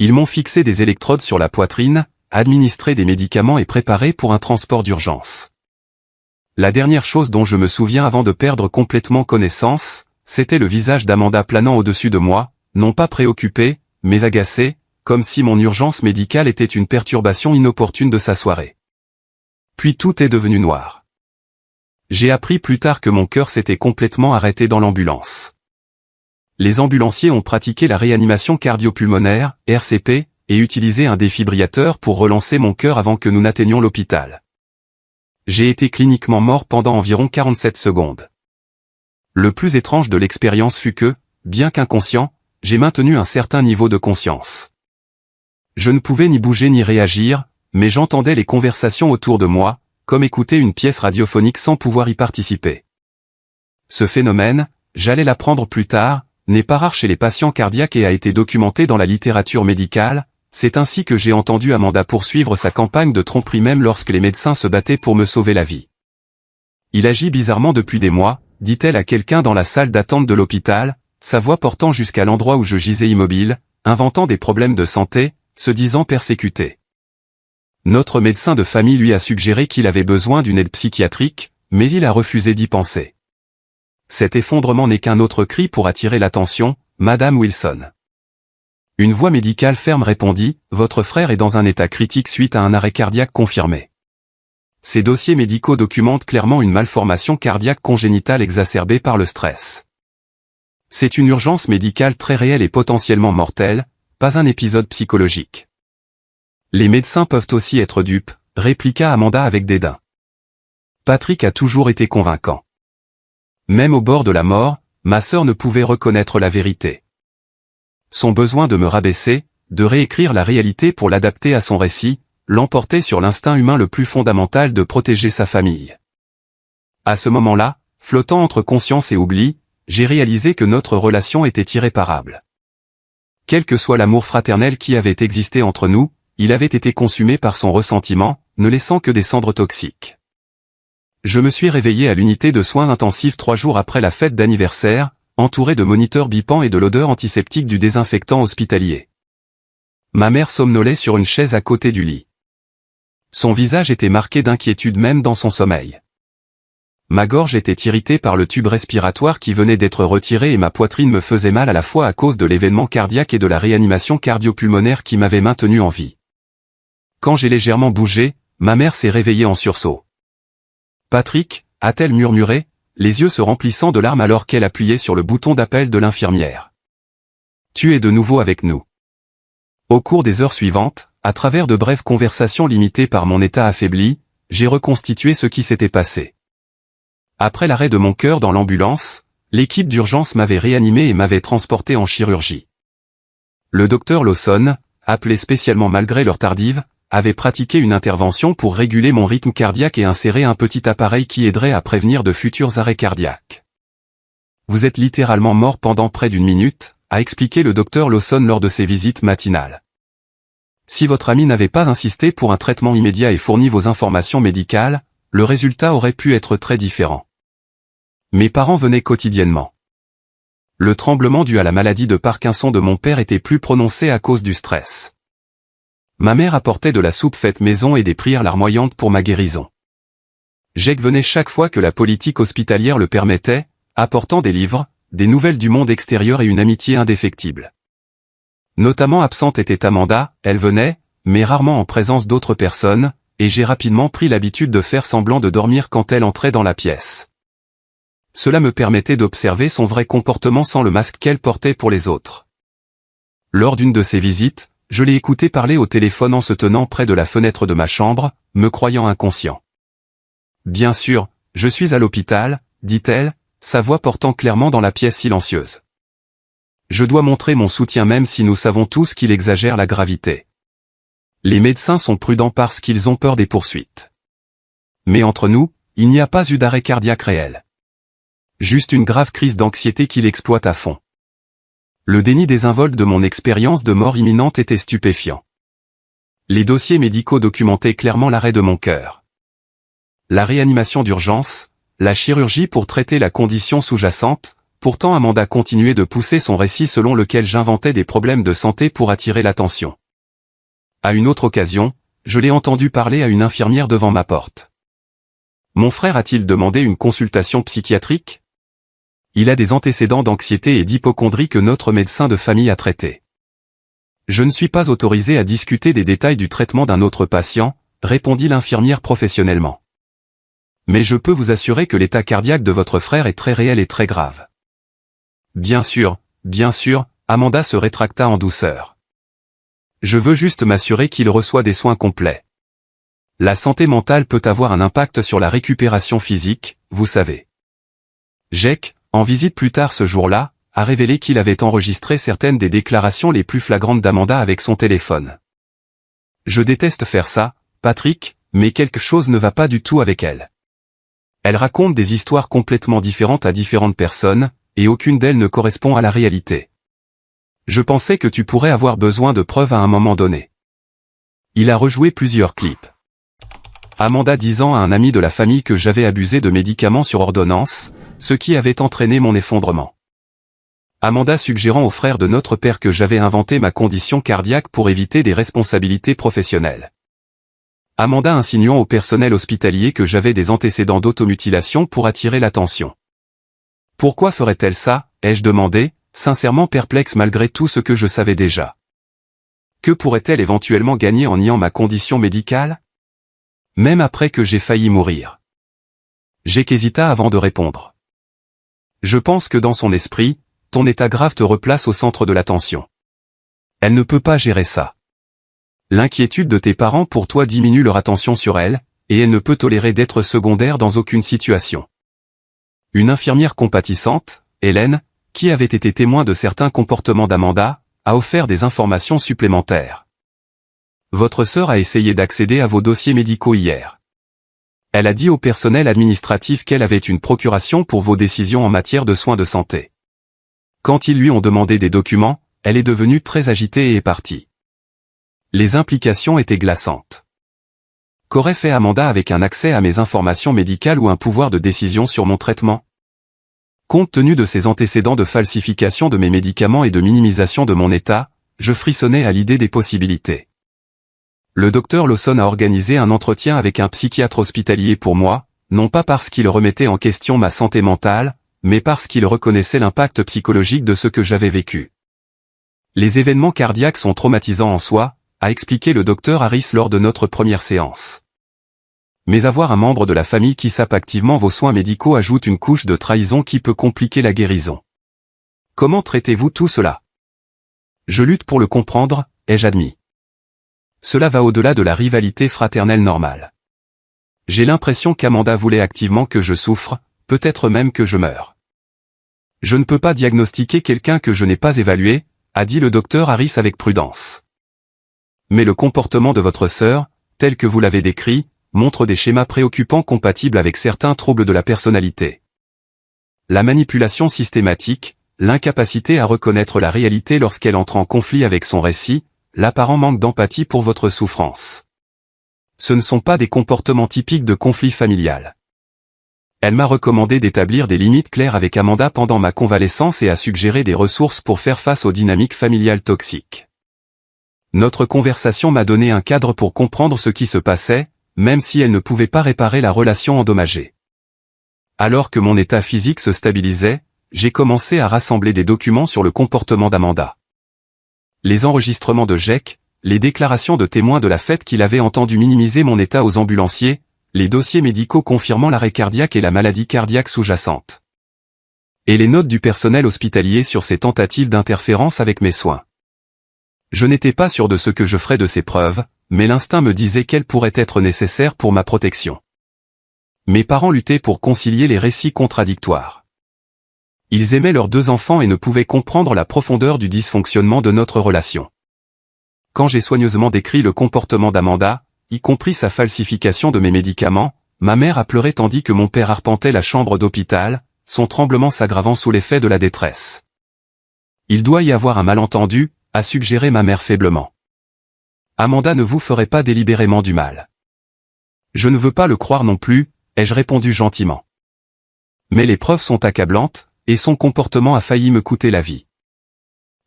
Ils m'ont fixé des électrodes sur la poitrine, administré des médicaments et préparé pour un transport d'urgence. La dernière chose dont je me souviens avant de perdre complètement connaissance, c'était le visage d'Amanda planant au-dessus de moi, non pas préoccupé, mais agacé, comme si mon urgence médicale était une perturbation inopportune de sa soirée. Puis tout est devenu noir. J'ai appris plus tard que mon cœur s'était complètement arrêté dans l'ambulance. Les ambulanciers ont pratiqué la réanimation cardio-pulmonaire, RCP, et utilisé un défibrillateur pour relancer mon cœur avant que nous n'atteignions l'hôpital. J'ai été cliniquement mort pendant environ 47 secondes. Le plus étrange de l'expérience fut que, bien qu'inconscient, j'ai maintenu un certain niveau de conscience. Je ne pouvais ni bouger ni réagir, mais j'entendais les conversations autour de moi, comme écouter une pièce radiophonique sans pouvoir y participer. Ce phénomène, j'allais l'apprendre plus tard, n'est pas rare chez les patients cardiaques et a été documenté dans la littérature médicale. C'est ainsi que j'ai entendu Amanda poursuivre sa campagne de tromperie même lorsque les médecins se battaient pour me sauver la vie. Il agit bizarrement depuis des mois, dit-elle à quelqu'un dans la salle d'attente de l'hôpital, sa voix portant jusqu'à l'endroit où je gisais immobile, inventant des problèmes de santé, se disant persécuté. Notre médecin de famille lui a suggéré qu'il avait besoin d'une aide psychiatrique, mais il a refusé d'y penser. Cet effondrement n'est qu'un autre cri pour attirer l'attention, Madame Wilson. Une voix médicale ferme répondit, « Votre frère est dans un état critique suite à un arrêt cardiaque confirmé. » Ces dossiers médicaux documentent clairement une malformation cardiaque congénitale exacerbée par le stress. C'est une urgence médicale très réelle et potentiellement mortelle, pas un épisode psychologique. Les médecins peuvent aussi être dupes, répliqua Amanda avec dédain. Patrick a toujours été convaincant. Même au bord de la mort, ma sœur ne pouvait reconnaître la vérité. Son besoin de me rabaisser, de réécrire la réalité pour l'adapter à son récit, l'emportait sur l'instinct humain le plus fondamental de protéger sa famille. À ce moment-là, flottant entre conscience et oubli, j'ai réalisé que notre relation était irréparable. Quel que soit l'amour fraternel qui avait existé entre nous, il avait été consumé par son ressentiment, ne laissant que des cendres toxiques. Je me suis réveillé à l'unité de soins intensifs 3 jours après la fête d'anniversaire, entouré de moniteurs bipants et de l'odeur antiseptique du désinfectant hospitalier. Ma mère somnolait sur une chaise à côté du lit. Son visage était marqué d'inquiétude même dans son sommeil. Ma gorge était irritée par le tube respiratoire qui venait d'être retiré et ma poitrine me faisait mal à la fois à cause de l'événement cardiaque et de la réanimation cardio-pulmonaire qui m'avait maintenu en vie. Quand j'ai légèrement bougé, ma mère s'est réveillée en sursaut. « Patrick » a-t-elle murmuré, les yeux se remplissant de larmes alors qu'elle appuyait sur le bouton d'appel de l'infirmière. « Tu es de nouveau avec nous. » Au cours des heures suivantes, à travers de brèves conversations limitées par mon état affaibli, j'ai reconstitué ce qui s'était passé. Après l'arrêt de mon cœur dans l'ambulance, l'équipe d'urgence m'avait réanimé et m'avait transporté en chirurgie. Le docteur Lawson, appelé spécialement malgré l'heure tardive, avait pratiqué une intervention pour réguler mon rythme cardiaque et insérer un petit appareil qui aiderait à prévenir de futurs arrêts cardiaques. « Vous êtes littéralement mort pendant près d'1 minute », a expliqué le docteur Lawson lors de ses visites matinales. Si votre ami n'avait pas insisté pour un traitement immédiat et fourni vos informations médicales, le résultat aurait pu être très différent. Mes parents venaient quotidiennement. Le tremblement dû à la maladie de Parkinson de mon père était plus prononcé à cause du stress. Ma mère apportait de la soupe faite maison et des prières larmoyantes pour ma guérison. Jacques venait chaque fois que la politique hospitalière le permettait, apportant des livres, des nouvelles du monde extérieur et une amitié indéfectible. Notamment absente était Amanda, elle venait, mais rarement en présence d'autres personnes, et j'ai rapidement pris l'habitude de faire semblant de dormir quand elle entrait dans la pièce. Cela me permettait d'observer son vrai comportement sans le masque qu'elle portait pour les autres. Lors d'une de ces visites, je l'ai écouté parler au téléphone en se tenant près de la fenêtre de ma chambre, me croyant inconscient. « Bien sûr, je suis à l'hôpital », dit-elle, sa voix portant clairement dans la pièce silencieuse. « Je dois montrer mon soutien même si nous savons tous qu'il exagère la gravité. Les médecins sont prudents parce qu'ils ont peur des poursuites. Mais entre nous, il n'y a pas eu d'arrêt cardiaque réel. Juste une grave crise d'anxiété qu'il exploite à fond. » Le déni désinvolte de mon expérience de mort imminente était stupéfiant. Les dossiers médicaux documentaient clairement l'arrêt de mon cœur. La réanimation d'urgence, la chirurgie pour traiter la condition sous-jacente, pourtant Amanda continuait de pousser son récit selon lequel j'inventais des problèmes de santé pour attirer l'attention. À une autre occasion, je l'ai entendu parler à une infirmière devant ma porte. Mon frère a-t-il demandé une consultation psychiatrique ? Il a des antécédents d'anxiété et d'hypocondrie que notre médecin de famille a traités. Je ne suis pas autorisé à discuter des détails du traitement d'un autre patient, répondit l'infirmière professionnellement. Mais je peux vous assurer que l'état cardiaque de votre frère est très réel et très grave. Bien sûr, Amanda se rétracta en douceur. Je veux juste m'assurer qu'il reçoit des soins complets. La santé mentale peut avoir un impact sur la récupération physique, vous savez. Jacques, en visite plus tard ce jour-là, a révélé qu'il avait enregistré certaines des déclarations les plus flagrantes d'Amanda avec son téléphone. Je déteste faire ça, Patrick, mais quelque chose ne va pas du tout avec elle. Elle raconte des histoires complètement différentes à différentes personnes, et aucune d'elles ne correspond à la réalité. Je pensais que tu pourrais avoir besoin de preuves à un moment donné. Il a rejoué plusieurs clips. Amanda disant à un ami de la famille que j'avais abusé de médicaments sur ordonnance, ce qui avait entraîné mon effondrement. Amanda suggérant au frère de notre père que j'avais inventé ma condition cardiaque pour éviter des responsabilités professionnelles. Amanda insinuant au personnel hospitalier que j'avais des antécédents d'automutilation pour attirer l'attention. Pourquoi ferait-elle ça, ai-je demandé, sincèrement perplexe malgré tout ce que je savais déjà. Que pourrait-elle éventuellement gagner en niant ma condition médicale? Même après que j'ai failli mourir. J'hésita avant de répondre. Je pense que dans son esprit, ton état grave te replace au centre de l'attention. Elle ne peut pas gérer ça. L'inquiétude de tes parents pour toi diminue leur attention sur elle, et elle ne peut tolérer d'être secondaire dans aucune situation. Une infirmière compatissante, Hélène, qui avait été témoin de certains comportements d'Amanda, a offert des informations supplémentaires. Votre sœur a essayé d'accéder à vos dossiers médicaux hier. Elle a dit au personnel administratif qu'elle avait une procuration pour vos décisions en matière de soins de santé. Quand ils lui ont demandé des documents, elle est devenue très agitée et est partie. Les implications étaient glaçantes. Qu'aurait fait Amanda avec un accès à mes informations médicales ou un pouvoir de décision sur mon traitement? Compte tenu de ses antécédents de falsification de mes médicaments et de minimisation de mon état, je frissonnais à l'idée des possibilités. Le docteur Lawson a organisé un entretien avec un psychiatre hospitalier pour moi, non pas parce qu'il remettait en question ma santé mentale, mais parce qu'il reconnaissait l'impact psychologique de ce que j'avais vécu. Les événements cardiaques sont traumatisants en soi, a expliqué le docteur Harris lors de notre première séance. Mais avoir un membre de la famille qui sape activement vos soins médicaux ajoute une couche de trahison qui peut compliquer la guérison. Comment traitez-vous tout cela? Je lutte pour le comprendre, ai-je admis. Cela va au-delà de la rivalité fraternelle normale. J'ai l'impression qu'Amanda voulait activement que je souffre, peut-être même que je meure. Je ne peux pas diagnostiquer quelqu'un que je n'ai pas évalué, a dit le docteur Harris avec prudence. Mais le comportement de votre sœur, tel que vous l'avez décrit, montre des schémas préoccupants compatibles avec certains troubles de la personnalité. La manipulation systématique, l'incapacité à reconnaître la réalité lorsqu'elle entre en conflit avec son récit, l'apparent manque d'empathie pour votre souffrance. Ce ne sont pas des comportements typiques de conflit familial. Elle m'a recommandé d'établir des limites claires avec Amanda pendant ma convalescence et a suggéré des ressources pour faire face aux dynamiques familiales toxiques. Notre conversation m'a donné un cadre pour comprendre ce qui se passait, même si elle ne pouvait pas réparer la relation endommagée. Alors que mon état physique se stabilisait, j'ai commencé à rassembler des documents sur le comportement d'Amanda. Les enregistrements de Jack, les déclarations de témoins de la fête qu'il avait entendu minimiser mon état aux ambulanciers, les dossiers médicaux confirmant l'arrêt cardiaque et la maladie cardiaque sous-jacente. Et les notes du personnel hospitalier sur ses tentatives d'interférence avec mes soins. Je n'étais pas sûr de ce que je ferais de ces preuves, mais l'instinct me disait qu'elles pourraient être nécessaires pour ma protection. Mes parents luttaient pour concilier les récits contradictoires. Ils aimaient leurs 2 enfants et ne pouvaient comprendre la profondeur du dysfonctionnement de notre relation. Quand j'ai soigneusement décrit le comportement d'Amanda, y compris sa falsification de mes médicaments, ma mère a pleuré tandis que mon père arpentait la chambre d'hôpital, son tremblement s'aggravant sous l'effet de la détresse. Il doit y avoir un malentendu, a suggéré ma mère faiblement. Amanda ne vous ferait pas délibérément du mal. Je ne veux pas le croire non plus, ai-je répondu gentiment. Mais les preuves sont accablantes, et son comportement a failli me coûter la vie.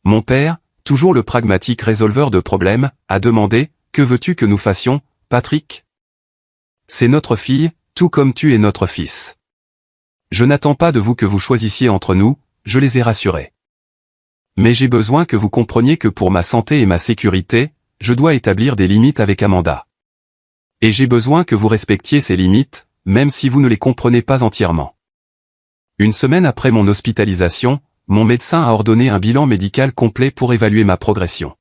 Mon père, toujours le pragmatique résolveur de problèmes, a demandé, que veux-tu que nous fassions, Patrick? C'est notre fille, tout comme tu es notre fils. Je n'attends pas de vous que vous choisissiez entre nous, je les ai rassurés. Mais j'ai besoin que vous compreniez que pour ma santé et ma sécurité, je dois établir des limites avec Amanda. Et j'ai besoin que vous respectiez ces limites, même si vous ne les comprenez pas entièrement. Une semaine après mon hospitalisation, mon médecin a ordonné un bilan médical complet pour évaluer ma progression.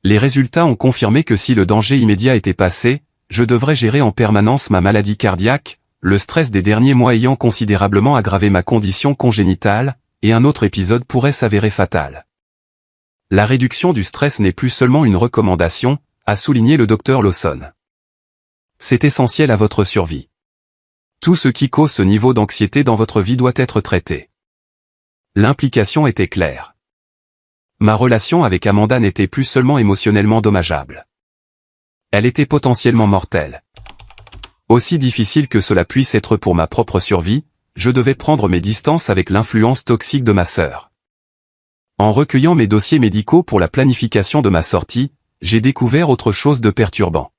Les résultats ont confirmé que si le danger immédiat était passé, je devrais gérer en permanence ma maladie cardiaque, le stress des derniers mois ayant considérablement aggravé ma condition congénitale, et un autre épisode pourrait s'avérer fatal. La réduction du stress n'est plus seulement une recommandation, a souligné le docteur Lawson. C'est essentiel à votre survie. Tout ce qui cause ce niveau d'anxiété dans votre vie doit être traité. L'implication était claire. Ma relation avec Amanda n'était plus seulement émotionnellement dommageable. Elle était potentiellement mortelle. Aussi difficile que cela puisse être pour ma propre survie, je devais prendre mes distances avec l'influence toxique de ma sœur. En recueillant mes dossiers médicaux pour la planification de ma sortie, j'ai découvert autre chose de perturbant.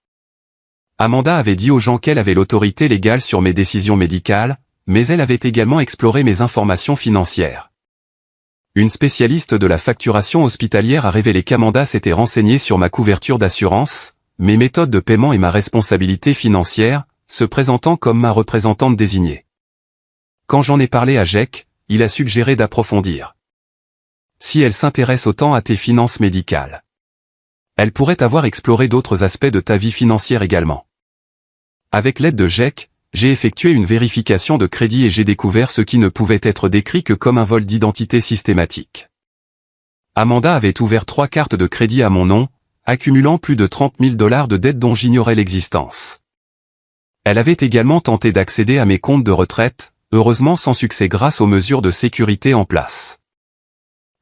Amanda avait dit aux gens qu'elle avait l'autorité légale sur mes décisions médicales, mais elle avait également exploré mes informations financières. Une spécialiste de la facturation hospitalière a révélé qu'Amanda s'était renseignée sur ma couverture d'assurance, mes méthodes de paiement et ma responsabilité financière, se présentant comme ma représentante désignée. Quand j'en ai parlé à Jack, il a suggéré d'approfondir. Si elle s'intéresse autant à tes finances médicales, elle pourrait avoir exploré d'autres aspects de ta vie financière également. Avec l'aide de Jack, j'ai effectué une vérification de crédit et j'ai découvert ce qui ne pouvait être décrit que comme un vol d'identité systématique. Amanda avait ouvert 3 cartes de crédit à mon nom, accumulant plus de 30 000 $ de dettes dont j'ignorais l'existence. Elle avait également tenté d'accéder à mes comptes de retraite, heureusement sans succès grâce aux mesures de sécurité en place.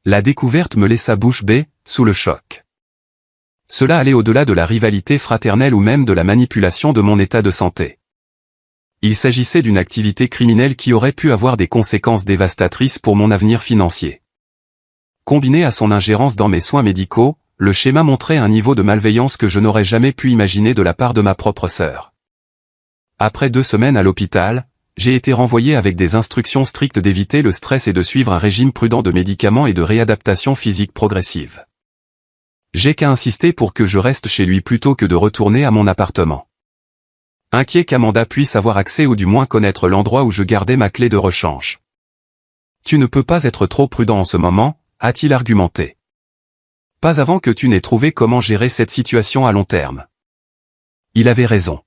La découverte me laissa bouche bée, sous le choc. Cela allait au-delà de la rivalité fraternelle ou même de la manipulation de mon état de santé. Il s'agissait d'une activité criminelle qui aurait pu avoir des conséquences dévastatrices pour mon avenir financier. Combiné à son ingérence dans mes soins médicaux, le schéma montrait un niveau de malveillance que je n'aurais jamais pu imaginer de la part de ma propre sœur. Après 2 semaines à l'hôpital, j'ai été renvoyé avec des instructions strictes d'éviter le stress et de suivre un régime prudent de médicaments et de réadaptation physique progressive. J'ai qu'à insister pour que je reste chez lui plutôt que de retourner à mon appartement. Inquiet qu'Amanda puisse avoir accès ou du moins connaître l'endroit où je gardais ma clé de rechange. Tu ne peux pas être trop prudent en ce moment, a-t-il argumenté. Pas avant que tu n'aies trouvé comment gérer cette situation à long terme. Il avait raison.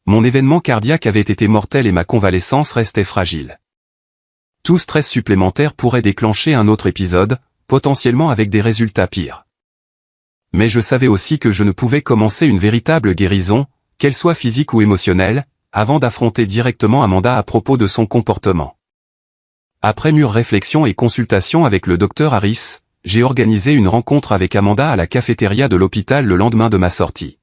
Mon événement cardiaque avait été mortel et ma convalescence restait fragile. Tout stress supplémentaire pourrait déclencher un autre épisode, potentiellement avec des résultats pires. Mais je savais aussi que je ne pouvais commencer une véritable guérison, qu'elle soit physique ou émotionnelle, avant d'affronter directement Amanda à propos de son comportement. Après mûre réflexion et consultation avec le docteur Harris, j'ai organisé une rencontre avec Amanda à la cafétéria de l'hôpital le lendemain de ma sortie.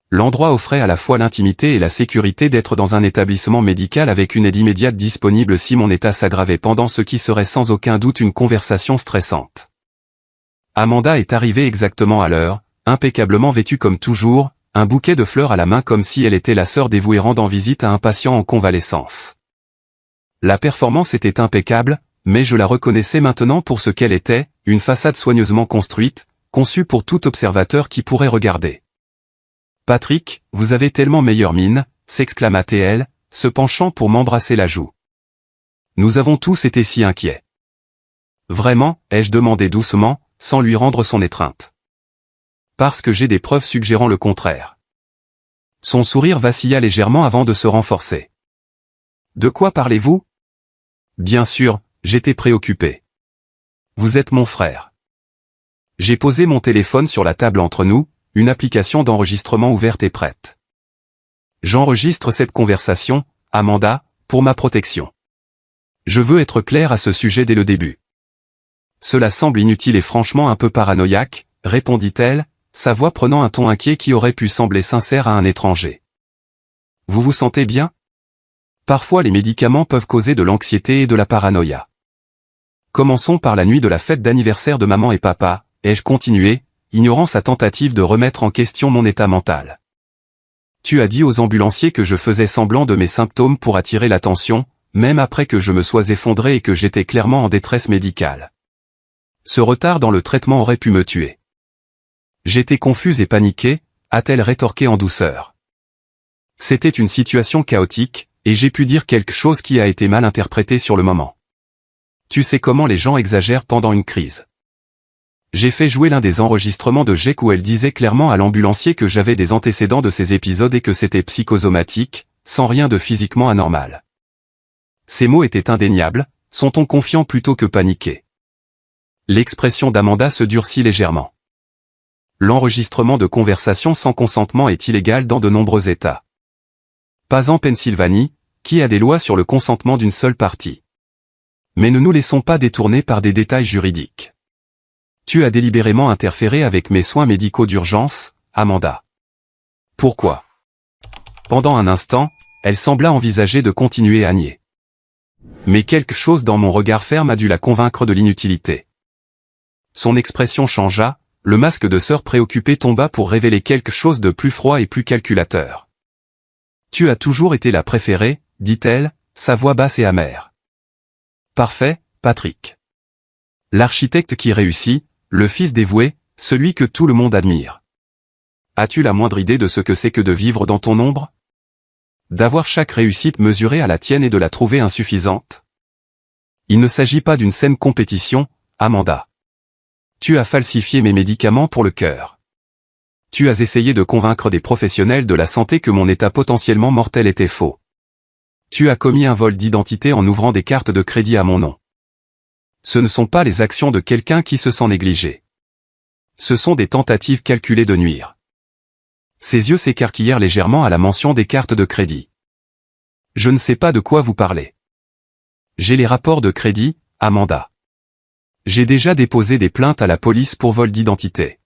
L'endroit offrait à la fois l'intimité et la sécurité d'être dans un établissement médical avec une aide immédiate disponible si mon état s'aggravait pendant ce qui serait sans aucun doute une conversation stressante. Amanda est arrivée exactement à l'heure, impeccablement vêtue comme toujours, un bouquet de fleurs à la main comme si elle était la sœur dévouée rendant visite à un patient en convalescence. La performance était impeccable, mais je la reconnaissais maintenant pour ce qu'elle était, une façade soigneusement construite, conçue pour tout observateur qui pourrait regarder. « Patrick, vous avez tellement meilleure mine », s'exclama-t-elle, se penchant pour m'embrasser la joue. Nous avons tous été si inquiets. « Vraiment ?» ai-je demandé doucement, sans lui rendre son étreinte. « Parce que j'ai des preuves suggérant le contraire. » Son sourire vacilla légèrement avant de se renforcer. « De quoi parlez-vous ? » Bien sûr, j'étais préoccupé. « Vous êtes mon frère. » J'ai posé mon téléphone sur la table entre nous, une application d'enregistrement ouverte et prête. J'enregistre cette conversation, Amanda, pour ma protection. Je veux être clair à ce sujet dès le début. Cela semble inutile et franchement un peu paranoïaque, répondit-elle, sa voix prenant un ton inquiet qui aurait pu sembler sincère à un étranger. Vous vous sentez bien ? Parfois les médicaments peuvent causer de l'anxiété et de la paranoïa. Commençons par la nuit de la fête d'anniversaire de maman et papa, ai-je continué, ignorant sa tentative de remettre en question mon état mental. Tu as dit aux ambulanciers que je faisais semblant de mes symptômes pour attirer l'attention, même après que je me sois effondré et que j'étais clairement en détresse médicale. Ce retard dans le traitement aurait pu me tuer. J'étais confuse et paniquée, a-t-elle rétorqué en douceur. C'était une situation chaotique, et j'ai pu dire quelque chose qui a été mal interprété sur le moment. Tu sais comment les gens exagèrent pendant une crise. J'ai fait jouer l'un des enregistrements de Jack où elle disait clairement à l'ambulancier que j'avais des antécédents de ces épisodes et que c'était psychosomatique, sans rien de physiquement anormal. Ces mots étaient indéniables, son ton confiant plutôt que paniqué. L'expression d'Amanda se durcit légèrement. L'enregistrement de conversation sans consentement est illégal dans de nombreux États. Pas en Pennsylvanie, qui a des lois sur le consentement d'une seule partie. Mais ne nous laissons pas détourner par des détails juridiques. Tu as délibérément interféré avec mes soins médicaux d'urgence, Amanda. Pourquoi? Pendant un instant, elle sembla envisager de continuer à nier. Mais quelque chose dans mon regard ferme a dû la convaincre de l'inutilité. Son expression changea, le masque de sœur préoccupée tomba pour révéler quelque chose de plus froid et plus calculateur. Tu as toujours été la préférée, dit-elle, sa voix basse et amère. Parfait, Patrick. L'architecte qui réussit, le fils dévoué, celui que tout le monde admire. As-tu la moindre idée de ce que c'est que de vivre dans ton ombre? D'avoir chaque réussite mesurée à la tienne et de la trouver insuffisante? Il ne s'agit pas d'une saine compétition, Amanda. Tu as falsifié mes médicaments pour le cœur. Tu as essayé de convaincre des professionnels de la santé que mon état potentiellement mortel était faux. Tu as commis un vol d'identité en ouvrant des cartes de crédit à mon nom. Ce ne sont pas les actions de quelqu'un qui se sent négligé. Ce sont des tentatives calculées de nuire. Ses yeux s'écarquillèrent légèrement à la mention des cartes de crédit. Je ne sais pas de quoi vous parlez. J'ai les rapports de crédit, Amanda. J'ai déjà déposé des plaintes à la police pour vol d'identité.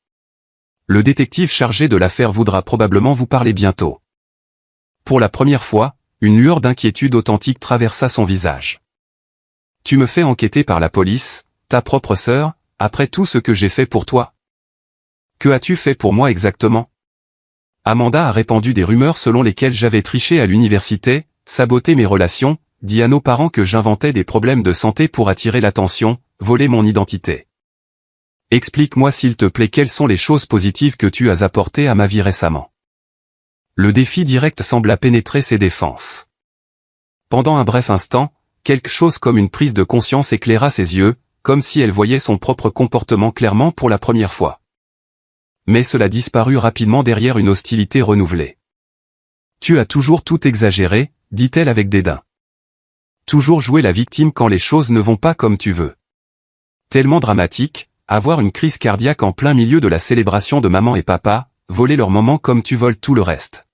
Le détective chargé de l'affaire voudra probablement vous parler bientôt. Pour la première fois, une lueur d'inquiétude authentique traversa son visage. Tu me fais enquêter par la police, ta propre sœur, après tout ce que j'ai fait pour toi? Que as-tu fait pour moi exactement? Amanda a répandu des rumeurs selon lesquelles j'avais triché à l'université, saboté mes relations, dit à nos parents que j'inventais des problèmes de santé pour attirer l'attention, voler mon identité. Explique-moi s'il te plaît quelles sont les choses positives que tu as apportées à ma vie récemment. Le défi direct sembla pénétrer ses défenses. Pendant un bref instant, quelque chose comme une prise de conscience éclaira ses yeux, comme si elle voyait son propre comportement clairement pour la première fois. Mais cela disparut rapidement derrière une hostilité renouvelée. Tu as toujours tout exagéré, dit-elle avec dédain. Toujours jouer la victime quand les choses ne vont pas comme tu veux. Tellement dramatique, avoir une crise cardiaque en plein milieu de la célébration de maman et papa, voler leur moment comme tu voles tout le reste.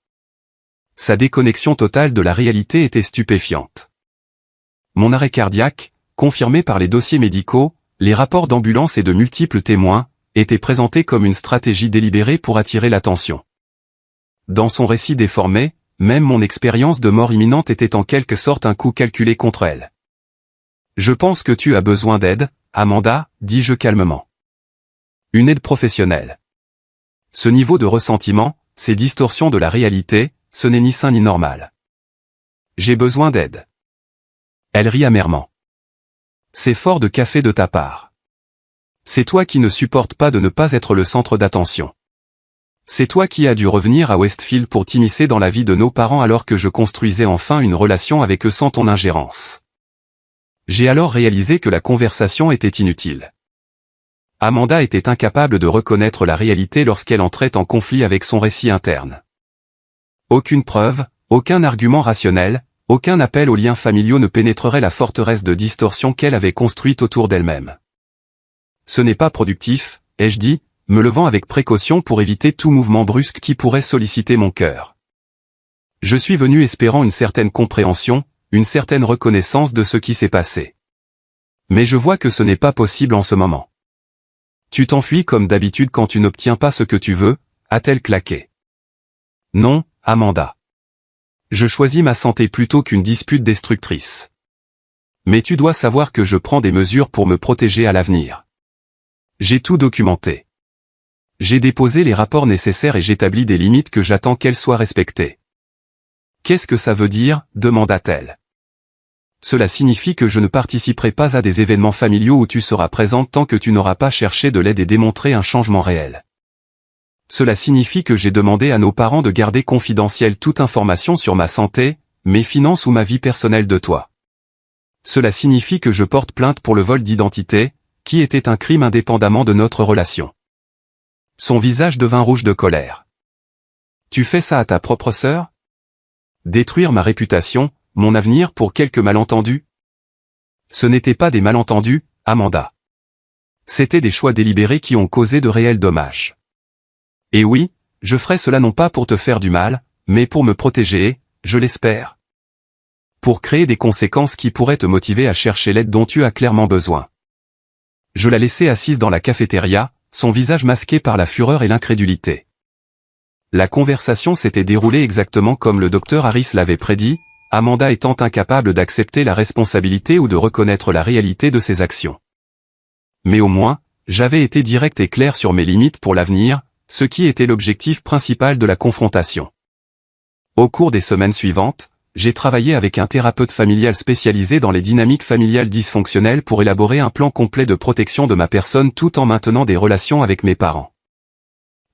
Sa déconnexion totale de la réalité était stupéfiante. Mon arrêt cardiaque, confirmé par les dossiers médicaux, les rapports d'ambulance et de multiples témoins, était présenté comme une stratégie délibérée pour attirer l'attention. Dans son récit déformé, même mon expérience de mort imminente était en quelque sorte un coup calculé contre elle. Je pense que tu as besoin d'aide, Amanda, dis-je calmement. Une aide professionnelle. Ce niveau de ressentiment, ces distorsions de la réalité, ce n'est ni sain ni normal. J'ai besoin d'aide. Elle rit amèrement. C'est fort de café de ta part. C'est toi qui ne supportes pas de ne pas être le centre d'attention. C'est toi qui as dû revenir à Westfield pour t'immiscer dans la vie de nos parents alors que je construisais enfin une relation avec eux sans ton ingérence. J'ai alors réalisé que la conversation était inutile. Amanda était incapable de reconnaître la réalité lorsqu'elle entrait en conflit avec son récit interne. Aucune preuve, aucun argument rationnel, aucun appel aux liens familiaux ne pénétrerait la forteresse de distorsion qu'elle avait construite autour d'elle-même. Ce n'est pas productif, ai-je dit, me levant avec précaution pour éviter tout mouvement brusque qui pourrait solliciter mon cœur. Je suis venu espérant une certaine compréhension, une certaine reconnaissance de ce qui s'est passé. Mais je vois que ce n'est pas possible en ce moment. Tu t'enfuis comme d'habitude quand tu n'obtiens pas ce que tu veux, a-t-elle claqué. Non, Amanda. Je choisis ma santé plutôt qu'une dispute destructrice. Mais tu dois savoir que je prends des mesures pour me protéger à l'avenir. J'ai tout documenté. J'ai déposé les rapports nécessaires et j'établis des limites que j'attends qu'elles soient respectées. Qu'est-ce que ça veut dire, demanda-t-elle. Cela signifie que je ne participerai pas à des événements familiaux où tu seras présente tant que tu n'auras pas cherché de l'aide et démontré un changement réel. Cela signifie que j'ai demandé à nos parents de garder confidentielle toute information sur ma santé, mes finances ou ma vie personnelle de toi. Cela signifie que je porte plainte pour le vol d'identité, qui était un crime indépendamment de notre relation. Son visage devint rouge de colère. Tu fais ça à ta propre sœur? Détruire ma réputation, mon avenir pour quelques malentendus? Ce n'étaient pas des malentendus, Amanda. C'étaient des choix délibérés qui ont causé de réels dommages. Et oui, je ferai cela non pas pour te faire du mal, mais pour me protéger, je l'espère. pour créer des conséquences qui pourraient te motiver à chercher l'aide dont tu as clairement besoin. Je la laissais assise dans la cafétéria, son visage masqué par la fureur et l'incrédulité. La conversation s'était déroulée exactement comme le docteur Harris l'avait prédit, Amanda étant incapable d'accepter la responsabilité ou de reconnaître la réalité de ses actions. Mais au moins, j'avais été direct et clair sur mes limites pour l'avenir, ce qui était l'objectif principal de la confrontation. Au cours des semaines suivantes, j'ai travaillé avec un thérapeute familial spécialisé dans les dynamiques familiales dysfonctionnelles pour élaborer un plan complet de protection de ma personne tout en maintenant des relations avec mes parents.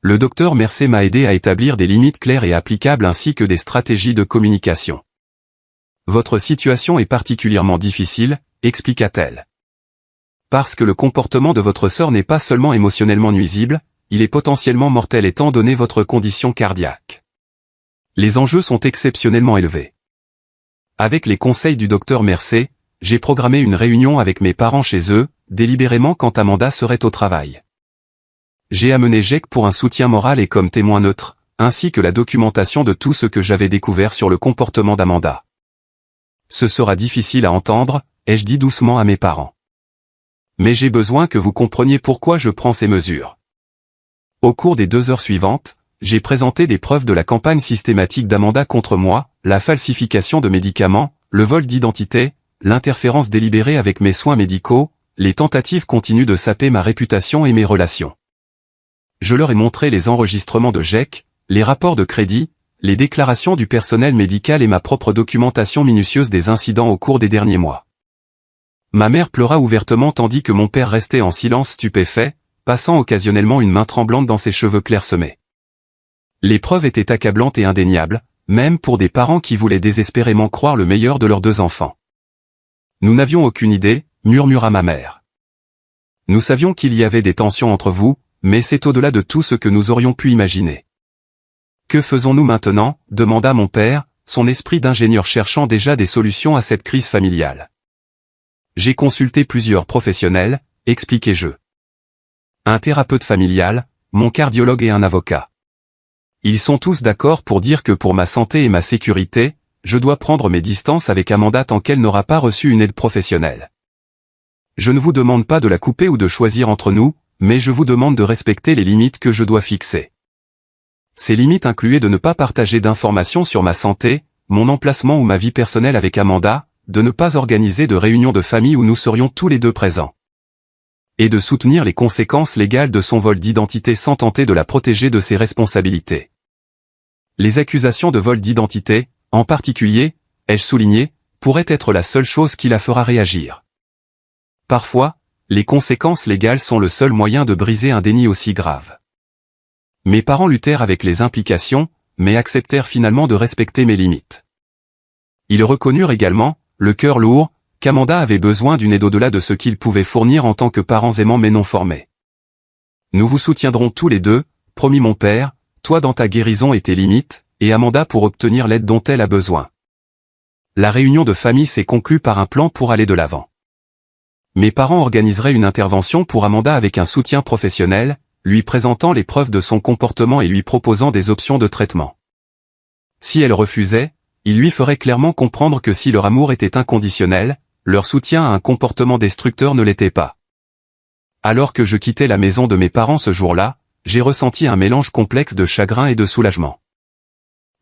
Le docteur Mercé m'a aidé à établir des limites claires et applicables ainsi que des stratégies de communication. Votre situation est particulièrement difficile, expliqua-t-elle. Parce que le comportement de votre sœur n'est pas seulement émotionnellement nuisible, il est potentiellement mortel étant donné votre condition cardiaque. Les enjeux sont exceptionnellement élevés. Avec les conseils du docteur Mercé, j'ai programmé une réunion avec mes parents chez eux, délibérément quand Amanda serait au travail. J'ai amené Jake pour un soutien moral et comme témoin neutre, ainsi que la documentation de tout ce que j'avais découvert sur le comportement d'Amanda. Ce sera difficile à entendre, ai-je dit doucement à mes parents. Mais j'ai besoin que vous compreniez pourquoi je prends ces mesures. Au cours des 2 heures suivantes, j'ai présenté des preuves de la campagne systématique d'Amanda contre moi, la falsification de médicaments, le vol d'identité, l'interférence délibérée avec mes soins médicaux, les tentatives continues de saper ma réputation et mes relations. Je leur ai montré les enregistrements de Jake, les rapports de crédit, les déclarations du personnel médical et ma propre documentation minutieuse des incidents au cours des derniers mois. Ma mère pleura ouvertement tandis que mon père restait en silence stupéfait, passant occasionnellement une main tremblante dans ses cheveux clairsemés. Les preuves étaient accablantes et indéniables, même pour des parents qui voulaient désespérément croire le meilleur de leurs 2 enfants. Nous n'avions aucune idée, murmura ma mère. Nous savions qu'il y avait des tensions entre vous, mais c'est au-delà de tout ce que nous aurions pu imaginer. Que faisons-nous maintenant, demanda mon père, son esprit d'ingénieur cherchant déjà des solutions à cette crise familiale. J'ai consulté plusieurs professionnels, expliquai-je. Un thérapeute familial, mon cardiologue et un avocat. Ils sont tous d'accord pour dire que pour ma santé et ma sécurité, je dois prendre mes distances avec Amanda tant qu'elle n'aura pas reçu une aide professionnelle. Je ne vous demande pas de la couper ou de choisir entre nous, mais je vous demande de respecter les limites que je dois fixer. Ces limites incluaient de ne pas partager d'informations sur ma santé, mon emplacement ou ma vie personnelle avec Amanda, de ne pas organiser de réunions de famille où nous serions tous les deux présents. Et de soutenir les conséquences légales de son vol d'identité sans tenter de la protéger de ses responsabilités. Les accusations de vol d'identité, en particulier, ai-je souligné, pourraient être la seule chose qui la fera réagir. Parfois, les conséquences légales sont le seul moyen de briser un déni aussi grave. Mes parents luttèrent avec les implications, mais acceptèrent finalement de respecter mes limites. Ils reconnurent également, le cœur lourd, qu'Amanda avait besoin d'une aide au-delà de ce qu'ils pouvaient fournir en tant que parents aimants mais non formés. Nous vous soutiendrons tous les deux, promit mon père, toi dans ta guérison et tes limites, et Amanda pour obtenir l'aide dont elle a besoin. La réunion de famille s'est conclue par un plan pour aller de l'avant. Mes parents organiseraient une intervention pour Amanda avec un soutien professionnel, lui présentant les preuves de son comportement et lui proposant des options de traitement. Si elle refusait, ils lui feraient clairement comprendre que si leur amour était inconditionnel, leur soutien à un comportement destructeur ne l'était pas. Alors que je quittais la maison de mes parents ce jour-là, j'ai ressenti un mélange complexe de chagrin et de soulagement.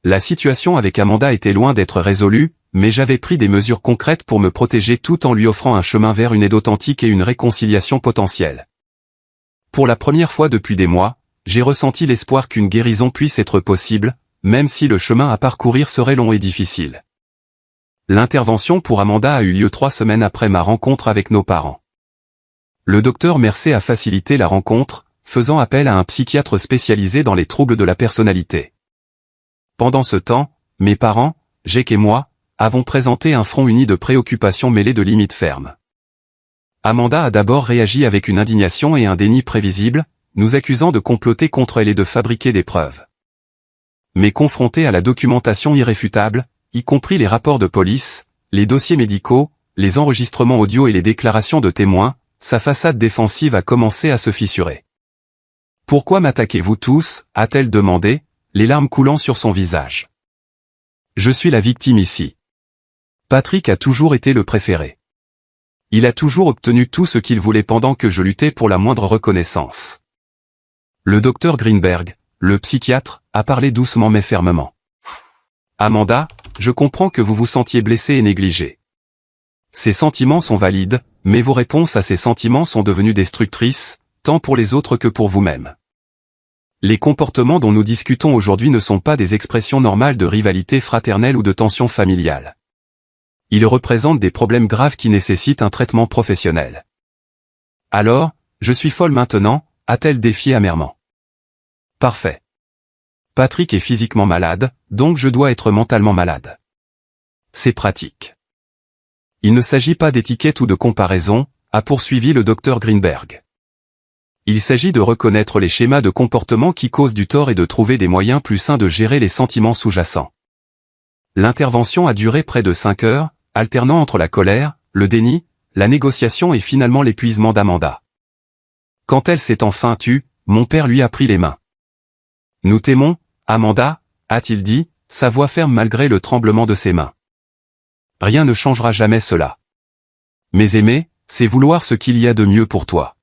La situation avec Amanda était loin d'être résolue, mais j'avais pris des mesures concrètes pour me protéger tout en lui offrant un chemin vers une aide authentique et une réconciliation potentielle. Pour la première fois depuis des mois, j'ai ressenti l'espoir qu'une guérison puisse être possible, même si le chemin à parcourir serait long et difficile. L'intervention pour Amanda a eu lieu 3 semaines après ma rencontre avec nos parents. Le docteur Mercé a facilité la rencontre, faisant appel à un psychiatre spécialisé dans les troubles de la personnalité. Pendant ce temps, mes parents, Jake et moi, avons présenté un front uni de préoccupations mêlées de limites fermes. Amanda a d'abord réagi avec une indignation et un déni prévisible, nous accusant de comploter contre elle et de fabriquer des preuves. Mais confrontée à la documentation irréfutable, y compris les rapports de police, les dossiers médicaux, les enregistrements audio et les déclarations de témoins, sa façade défensive a commencé à se fissurer. « Pourquoi m'attaquez-vous tous ?» a-t-elle demandé, les larmes coulant sur son visage. « Je suis la victime ici. Patrick a toujours été le préféré. Il a toujours obtenu tout ce qu'il voulait pendant que je luttais pour la moindre reconnaissance. Le docteur Greenberg, le psychiatre, a parlé doucement mais fermement. Amanda, je comprends que vous vous sentiez blessée et négligée. Ces sentiments sont valides, mais vos réponses à ces sentiments sont devenues destructrices, tant pour les autres que pour vous-même. Les comportements dont nous discutons aujourd'hui ne sont pas des expressions normales de rivalité fraternelle ou de tension familiale. Ils représentent des problèmes graves qui nécessitent un traitement professionnel. Alors, je suis folle maintenant, a-t-elle défié amèrement. Parfait. Patrick est physiquement malade, donc je dois être mentalement malade. C'est pratique. Il ne s'agit pas d'étiquette ou de comparaison, a poursuivi le docteur Greenberg. Il s'agit de reconnaître les schémas de comportement qui causent du tort et de trouver des moyens plus sains de gérer les sentiments sous-jacents. L'intervention a duré près de 5 heures, alternant entre la colère, le déni, la négociation et finalement l'épuisement d'Amanda. Quand elle s'est enfin tue, mon père lui a pris les mains. « Nous t'aimons, Amanda » a-t-il dit, sa voix ferme malgré le tremblement de ses mains. « Rien ne changera jamais cela. Mais aimer, c'est vouloir ce qu'il y a de mieux pour toi.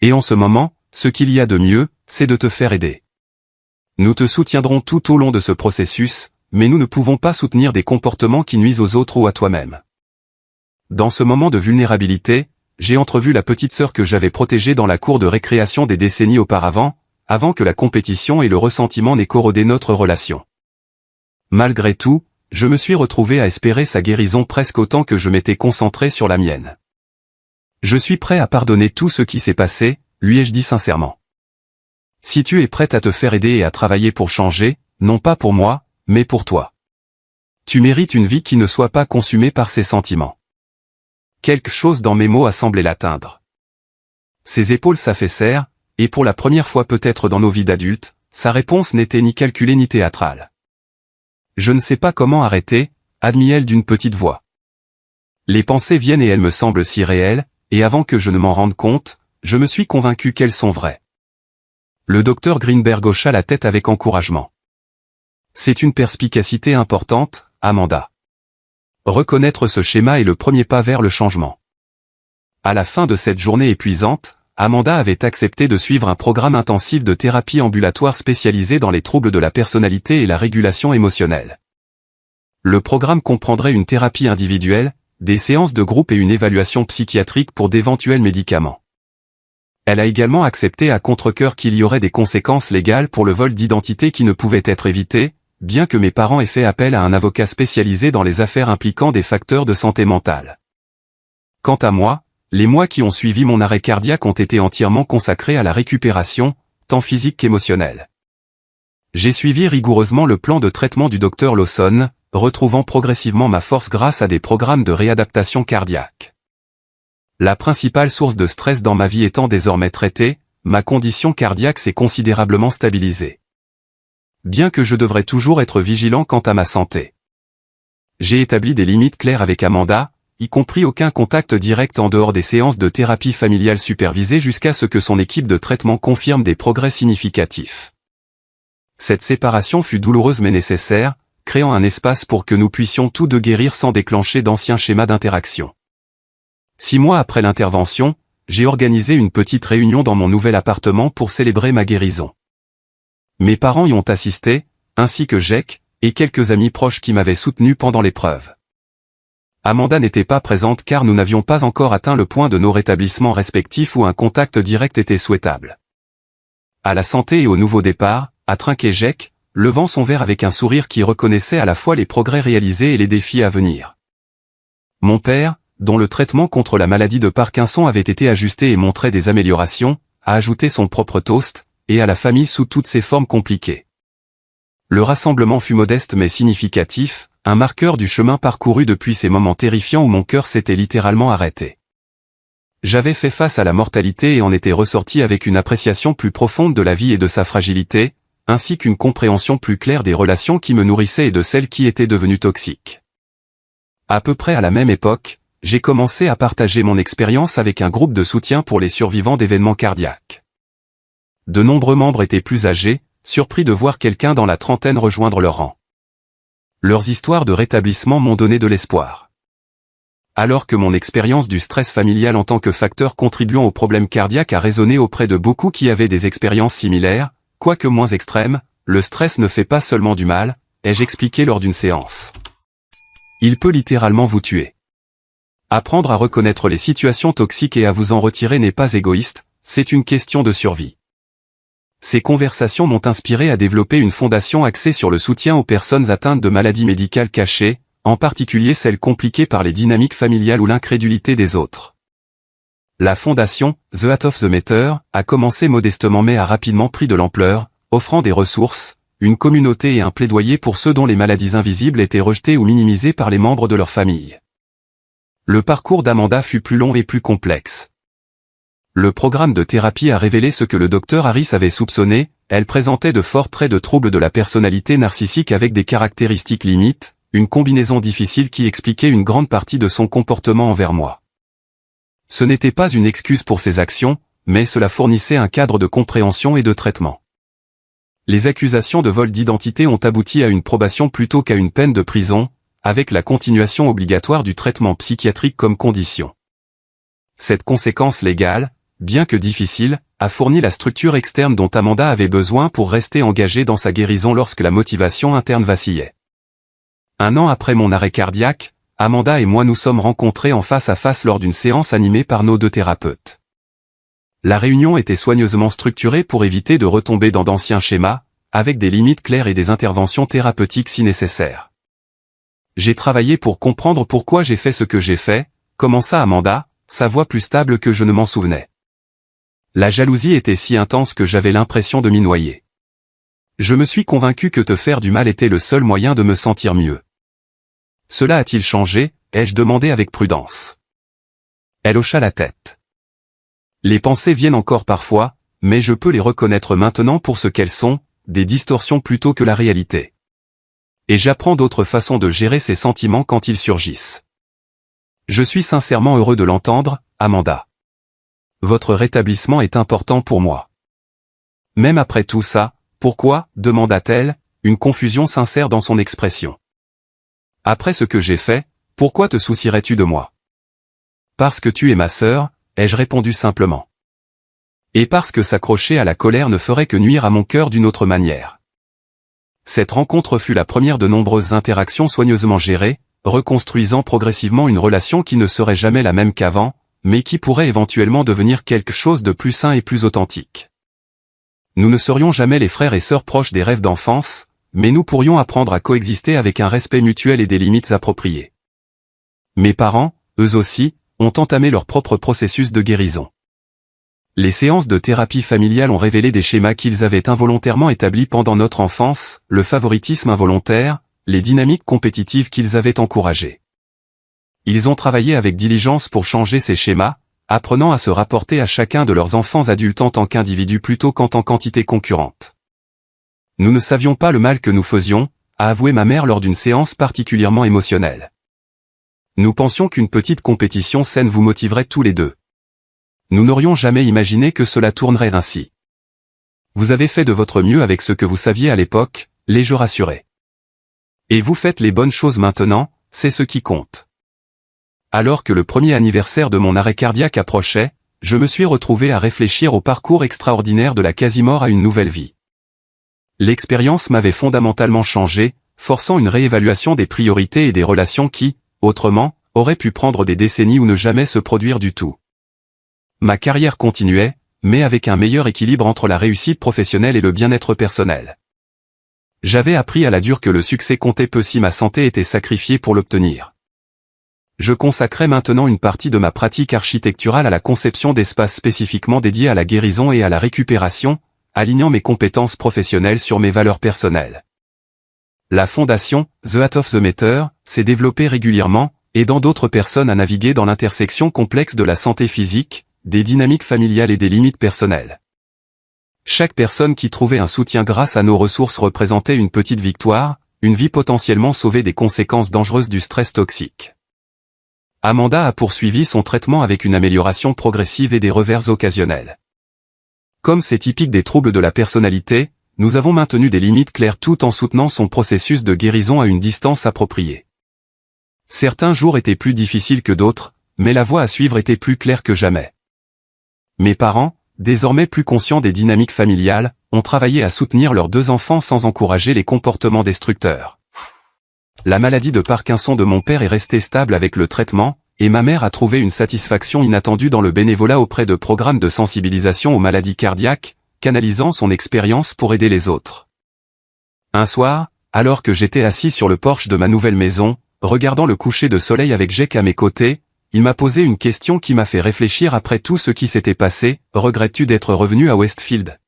Et en ce moment, ce qu'il y a de mieux, c'est de te faire aider. Nous te soutiendrons tout au long de ce processus, mais nous ne pouvons pas soutenir des comportements qui nuisent aux autres ou à toi-même. » Dans ce moment de vulnérabilité, j'ai entrevu la petite sœur que j'avais protégée dans la cour de récréation des décennies auparavant, avant que la compétition et le ressentiment n'aient corrodé notre relation. Malgré tout, je me suis retrouvé à espérer sa guérison presque autant que je m'étais concentré sur la mienne. « Je suis prêt à pardonner tout ce qui s'est passé », lui ai-je dit sincèrement. « Si tu es prête à te faire aider et à travailler pour changer, non pas pour moi, mais pour toi. Tu mérites une vie qui ne soit pas consumée par ses sentiments. » Quelque chose dans mes mots a semblé l'atteindre. Ses épaules s'affaissèrent, et pour la première fois peut-être dans nos vies d'adultes, sa réponse n'était ni calculée ni théâtrale. « Je ne sais pas comment arrêter », admit-elle d'une petite voix. Les pensées viennent et elles me semblent si réelles, et avant que je ne m'en rende compte, je me suis convaincu qu'elles sont vraies. Le docteur Greenberg hocha la tête avec encouragement. C'est une perspicacité importante, Amanda. Reconnaître ce schéma est le premier pas vers le changement. À la fin de cette journée épuisante, Amanda avait accepté de suivre un programme intensif de thérapie ambulatoire spécialisé dans les troubles de la personnalité et la régulation émotionnelle. Le programme comprendrait une thérapie individuelle, des séances de groupe et une évaluation psychiatrique pour d'éventuels médicaments. Elle a également accepté à contre-cœur qu'il y aurait des conséquences légales pour le vol d'identité qui ne pouvaient être évitées, bien que mes parents aient fait appel à un avocat spécialisé dans les affaires impliquant des facteurs de santé mentale. Quant à moi, les mois qui ont suivi mon arrêt cardiaque ont été entièrement consacrés à la récupération, tant physique qu'émotionnelle. J'ai suivi rigoureusement le plan de traitement du docteur Lawson, retrouvant progressivement ma force grâce à des programmes de réadaptation cardiaque. La principale source de stress dans ma vie étant désormais traitée, ma condition cardiaque s'est considérablement stabilisée. Bien que je devrais toujours être vigilant quant à ma santé. J'ai établi des limites claires avec Amanda, y compris aucun contact direct en dehors des séances de thérapie familiale supervisée jusqu'à ce que son équipe de traitement confirme des progrès significatifs. Cette séparation fut douloureuse mais nécessaire, créant un espace pour que nous puissions tous deux guérir sans déclencher d'anciens schémas d'interaction. 6 mois après l'intervention, j'ai organisé une petite réunion dans mon nouvel appartement pour célébrer ma guérison. Mes parents y ont assisté, ainsi que Jake, et quelques amis proches qui m'avaient soutenu pendant l'épreuve. Amanda n'était pas présente car nous n'avions pas encore atteint le point de nos rétablissements respectifs où un contact direct était souhaitable. À la santé et au nouveau départ, a trinqué Jake, levant son verre avec un sourire qui reconnaissait à la fois les progrès réalisés et les défis à venir. Mon père, dont le traitement contre la maladie de Parkinson avait été ajusté et montrait des améliorations, a ajouté son propre toast, et à la famille sous toutes ses formes compliquées. Le rassemblement fut modeste mais significatif, un marqueur du chemin parcouru depuis ces moments terrifiants où mon cœur s'était littéralement arrêté. J'avais fait face à la mortalité et en étais ressorti avec une appréciation plus profonde de la vie et de sa fragilité, ainsi qu'une compréhension plus claire des relations qui me nourrissaient et de celles qui étaient devenues toxiques. À peu près à la même époque, j'ai commencé à partager mon expérience avec un groupe de soutien pour les survivants d'événements cardiaques. De nombreux membres étaient plus âgés, surpris de voir quelqu'un dans la trentaine rejoindre leur rang. Leurs histoires de rétablissement m'ont donné de l'espoir. Alors que mon expérience du stress familial en tant que facteur contribuant aux problèmes cardiaques a résonné auprès de beaucoup qui avaient des expériences similaires, quoique moins extrêmes, le stress ne fait pas seulement du mal, ai-je expliqué lors d'une séance. Il peut littéralement vous tuer. Apprendre à reconnaître les situations toxiques et à vous en retirer n'est pas égoïste, c'est une question de survie. Ces conversations m'ont inspiré à développer une fondation axée sur le soutien aux personnes atteintes de maladies médicales cachées, en particulier celles compliquées par les dynamiques familiales ou l'incrédulité des autres. La fondation, The Hat of the Matter, a commencé modestement mais a rapidement pris de l'ampleur, offrant des ressources, une communauté et un plaidoyer pour ceux dont les maladies invisibles étaient rejetées ou minimisées par les membres de leur famille. Le parcours d'Amanda fut plus long et plus complexe. Le programme de thérapie a révélé ce que le docteur Harris avait soupçonné, elle présentait de forts traits de troubles de la personnalité narcissique avec des caractéristiques limites, une combinaison difficile qui expliquait une grande partie de son comportement envers moi. Ce n'était pas une excuse pour ses actions, mais cela fournissait un cadre de compréhension et de traitement. Les accusations de vol d'identité ont abouti à une probation plutôt qu'à une peine de prison, avec la continuation obligatoire du traitement psychiatrique comme condition. Cette conséquence légale, bien que difficile, a fourni la structure externe dont Amanda avait besoin pour rester engagée dans sa guérison lorsque la motivation interne vacillait. 1 an après mon arrêt cardiaque, Amanda et moi nous sommes rencontrés en face à face lors d'une séance animée par nos 2 thérapeutes. La réunion était soigneusement structurée pour éviter de retomber dans d'anciens schémas, avec des limites claires et des interventions thérapeutiques si nécessaires. J'ai travaillé pour comprendre pourquoi j'ai fait ce que j'ai fait, commença Amanda, sa voix plus stable que je ne m'en souvenais. La jalousie était si intense que j'avais l'impression de m'y noyer. Je me suis convaincu que te faire du mal était le seul moyen de me sentir mieux. Cela a-t-il changé, ai-je demandé avec prudence. Elle hocha la tête. Les pensées viennent encore parfois, mais je peux les reconnaître maintenant pour ce qu'elles sont, des distorsions plutôt que la réalité. Et j'apprends d'autres façons de gérer ces sentiments quand ils surgissent. Je suis sincèrement heureux de l'entendre, Amanda. Votre rétablissement est important pour moi. Même après tout ça, pourquoi, demanda-t-elle, une confusion sincère dans son expression. Après ce que j'ai fait, pourquoi te soucierais-tu de moi? Parce que tu es ma sœur, ai-je répondu simplement. Et parce que s'accrocher à la colère ne ferait que nuire à mon cœur d'une autre manière. Cette rencontre fut la première de nombreuses interactions soigneusement gérées, reconstruisant progressivement une relation qui ne serait jamais la même qu'avant, mais qui pourrait éventuellement devenir quelque chose de plus sain et plus authentique. Nous ne serions jamais les frères et sœurs proches des rêves d'enfance, mais nous pourrions apprendre à coexister avec un respect mutuel et des limites appropriées. Mes parents, eux aussi, ont entamé leur propre processus de guérison. Les séances de thérapie familiale ont révélé des schémas qu'ils avaient involontairement établis pendant notre enfance, le favoritisme involontaire, les dynamiques compétitives qu'ils avaient encouragées. Ils ont travaillé avec diligence pour changer ces schémas, apprenant à se rapporter à chacun de leurs enfants adultes en tant qu'individus plutôt qu'en tant qu'entité concurrente. Nous ne savions pas le mal que nous faisions, a avoué ma mère lors d'une séance particulièrement émotionnelle. Nous pensions qu'une petite compétition saine vous motiverait tous les deux. Nous n'aurions jamais imaginé que cela tournerait ainsi. Vous avez fait de votre mieux avec ce que vous saviez à l'époque, l'ai-je rassuré. Et vous faites les bonnes choses maintenant, c'est ce qui compte. Alors que le premier anniversaire de mon arrêt cardiaque approchait, je me suis retrouvé à réfléchir au parcours extraordinaire de la quasi-mort à une nouvelle vie. L'expérience m'avait fondamentalement changé, forçant une réévaluation des priorités et des relations qui, autrement, auraient pu prendre des décennies ou ne jamais se produire du tout. Ma carrière continuait, mais avec un meilleur équilibre entre la réussite professionnelle et le bien-être personnel. J'avais appris à la dure que le succès comptait peu si ma santé était sacrifiée pour l'obtenir. Je consacrais maintenant une partie de ma pratique architecturale à la conception d'espaces spécifiquement dédiés à la guérison et à la récupération, alignant mes compétences professionnelles sur mes valeurs personnelles. La fondation, The Hat of the Matter, s'est développée régulièrement, aidant d'autres personnes à naviguer dans l'intersection complexe de la santé physique, des dynamiques familiales et des limites personnelles. Chaque personne qui trouvait un soutien grâce à nos ressources représentait une petite victoire, une vie potentiellement sauvée des conséquences dangereuses du stress toxique. Amanda a poursuivi son traitement avec une amélioration progressive et des revers occasionnels. Comme c'est typique des troubles de la personnalité, nous avons maintenu des limites claires tout en soutenant son processus de guérison à une distance appropriée. Certains jours étaient plus difficiles que d'autres, mais la voie à suivre était plus claire que jamais. Mes parents, désormais plus conscients des dynamiques familiales, ont travaillé à soutenir leurs 2 enfants sans encourager les comportements destructeurs. La maladie de Parkinson de mon père est restée stable avec le traitement, et ma mère a trouvé une satisfaction inattendue dans le bénévolat auprès de programmes de sensibilisation aux maladies cardiaques, canalisant son expérience pour aider les autres. Un soir, alors que j'étais assis sur le porche de ma nouvelle maison, regardant le coucher de soleil avec Jake à mes côtés, il m'a posé une question qui m'a fait réfléchir après tout ce qui s'était passé. « Regrettes-tu d'être revenu à Westfield ?»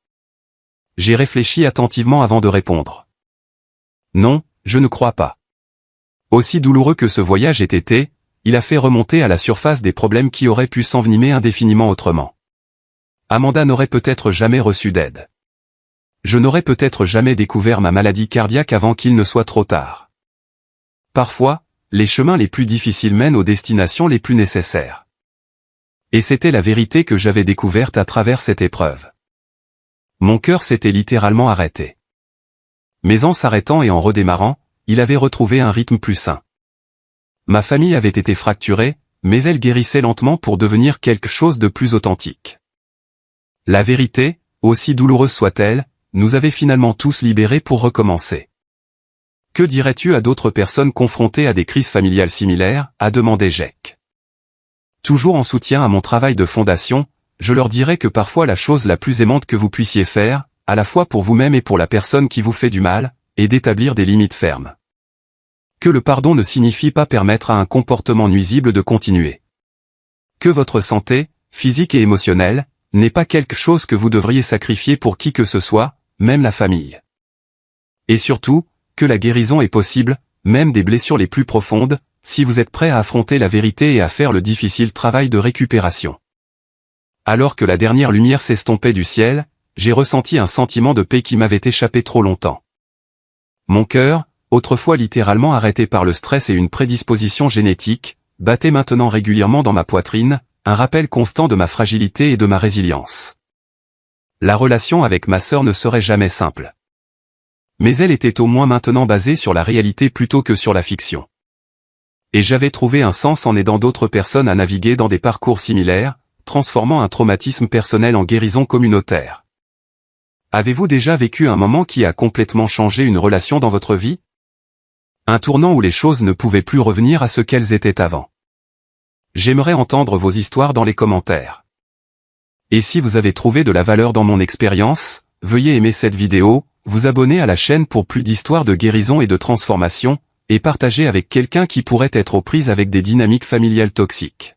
J'ai réfléchi attentivement avant de répondre. Non, je ne crois pas. Aussi douloureux que ce voyage ait été, il a fait remonter à la surface des problèmes qui auraient pu s'envenimer indéfiniment autrement. Amanda n'aurait peut-être jamais reçu d'aide. Je n'aurais peut-être jamais découvert ma maladie cardiaque avant qu'il ne soit trop tard. Parfois, les chemins les plus difficiles mènent aux destinations les plus nécessaires. Et c'était la vérité que j'avais découverte à travers cette épreuve. Mon cœur s'était littéralement arrêté. Mais en s'arrêtant et en redémarrant, il avait retrouvé un rythme plus sain. Ma famille avait été fracturée, mais elle guérissait lentement pour devenir quelque chose de plus authentique. La vérité, aussi douloureuse soit-elle, nous avait finalement tous libérés pour recommencer. Que dirais-tu à d'autres personnes confrontées à des crises familiales similaires, a demandé Jake. Toujours en soutien à mon travail de fondation, je leur dirais que parfois la chose la plus aimante que vous puissiez faire, à la fois pour vous-même et pour la personne qui vous fait du mal, est d'établir des limites fermes. Que le pardon ne signifie pas permettre à un comportement nuisible de continuer. Que votre santé, physique et émotionnelle, n'est pas quelque chose que vous devriez sacrifier pour qui que ce soit, même la famille. Et surtout, que la guérison est possible, même des blessures les plus profondes, si vous êtes prêt à affronter la vérité et à faire le difficile travail de récupération. Alors que la dernière lumière s'estompait du ciel, j'ai ressenti un sentiment de paix qui m'avait échappé trop longtemps. Mon cœur, autrefois littéralement arrêté par le stress et une prédisposition génétique, battait maintenant régulièrement dans ma poitrine, un rappel constant de ma fragilité et de ma résilience. La relation avec ma sœur ne serait jamais simple. Mais elle était au moins maintenant basée sur la réalité plutôt que sur la fiction. Et j'avais trouvé un sens en aidant d'autres personnes à naviguer dans des parcours similaires, transformant un traumatisme personnel en guérison communautaire. Avez-vous déjà vécu un moment qui a complètement changé une relation dans votre vie? Un tournant où les choses ne pouvaient plus revenir à ce qu'elles étaient avant. J'aimerais entendre vos histoires dans les commentaires. Et si vous avez trouvé de la valeur dans mon expérience, veuillez aimer cette vidéo, vous abonner à la chaîne pour plus d'histoires de guérison et de transformation, et partager avec quelqu'un qui pourrait être aux prises avec des dynamiques familiales toxiques.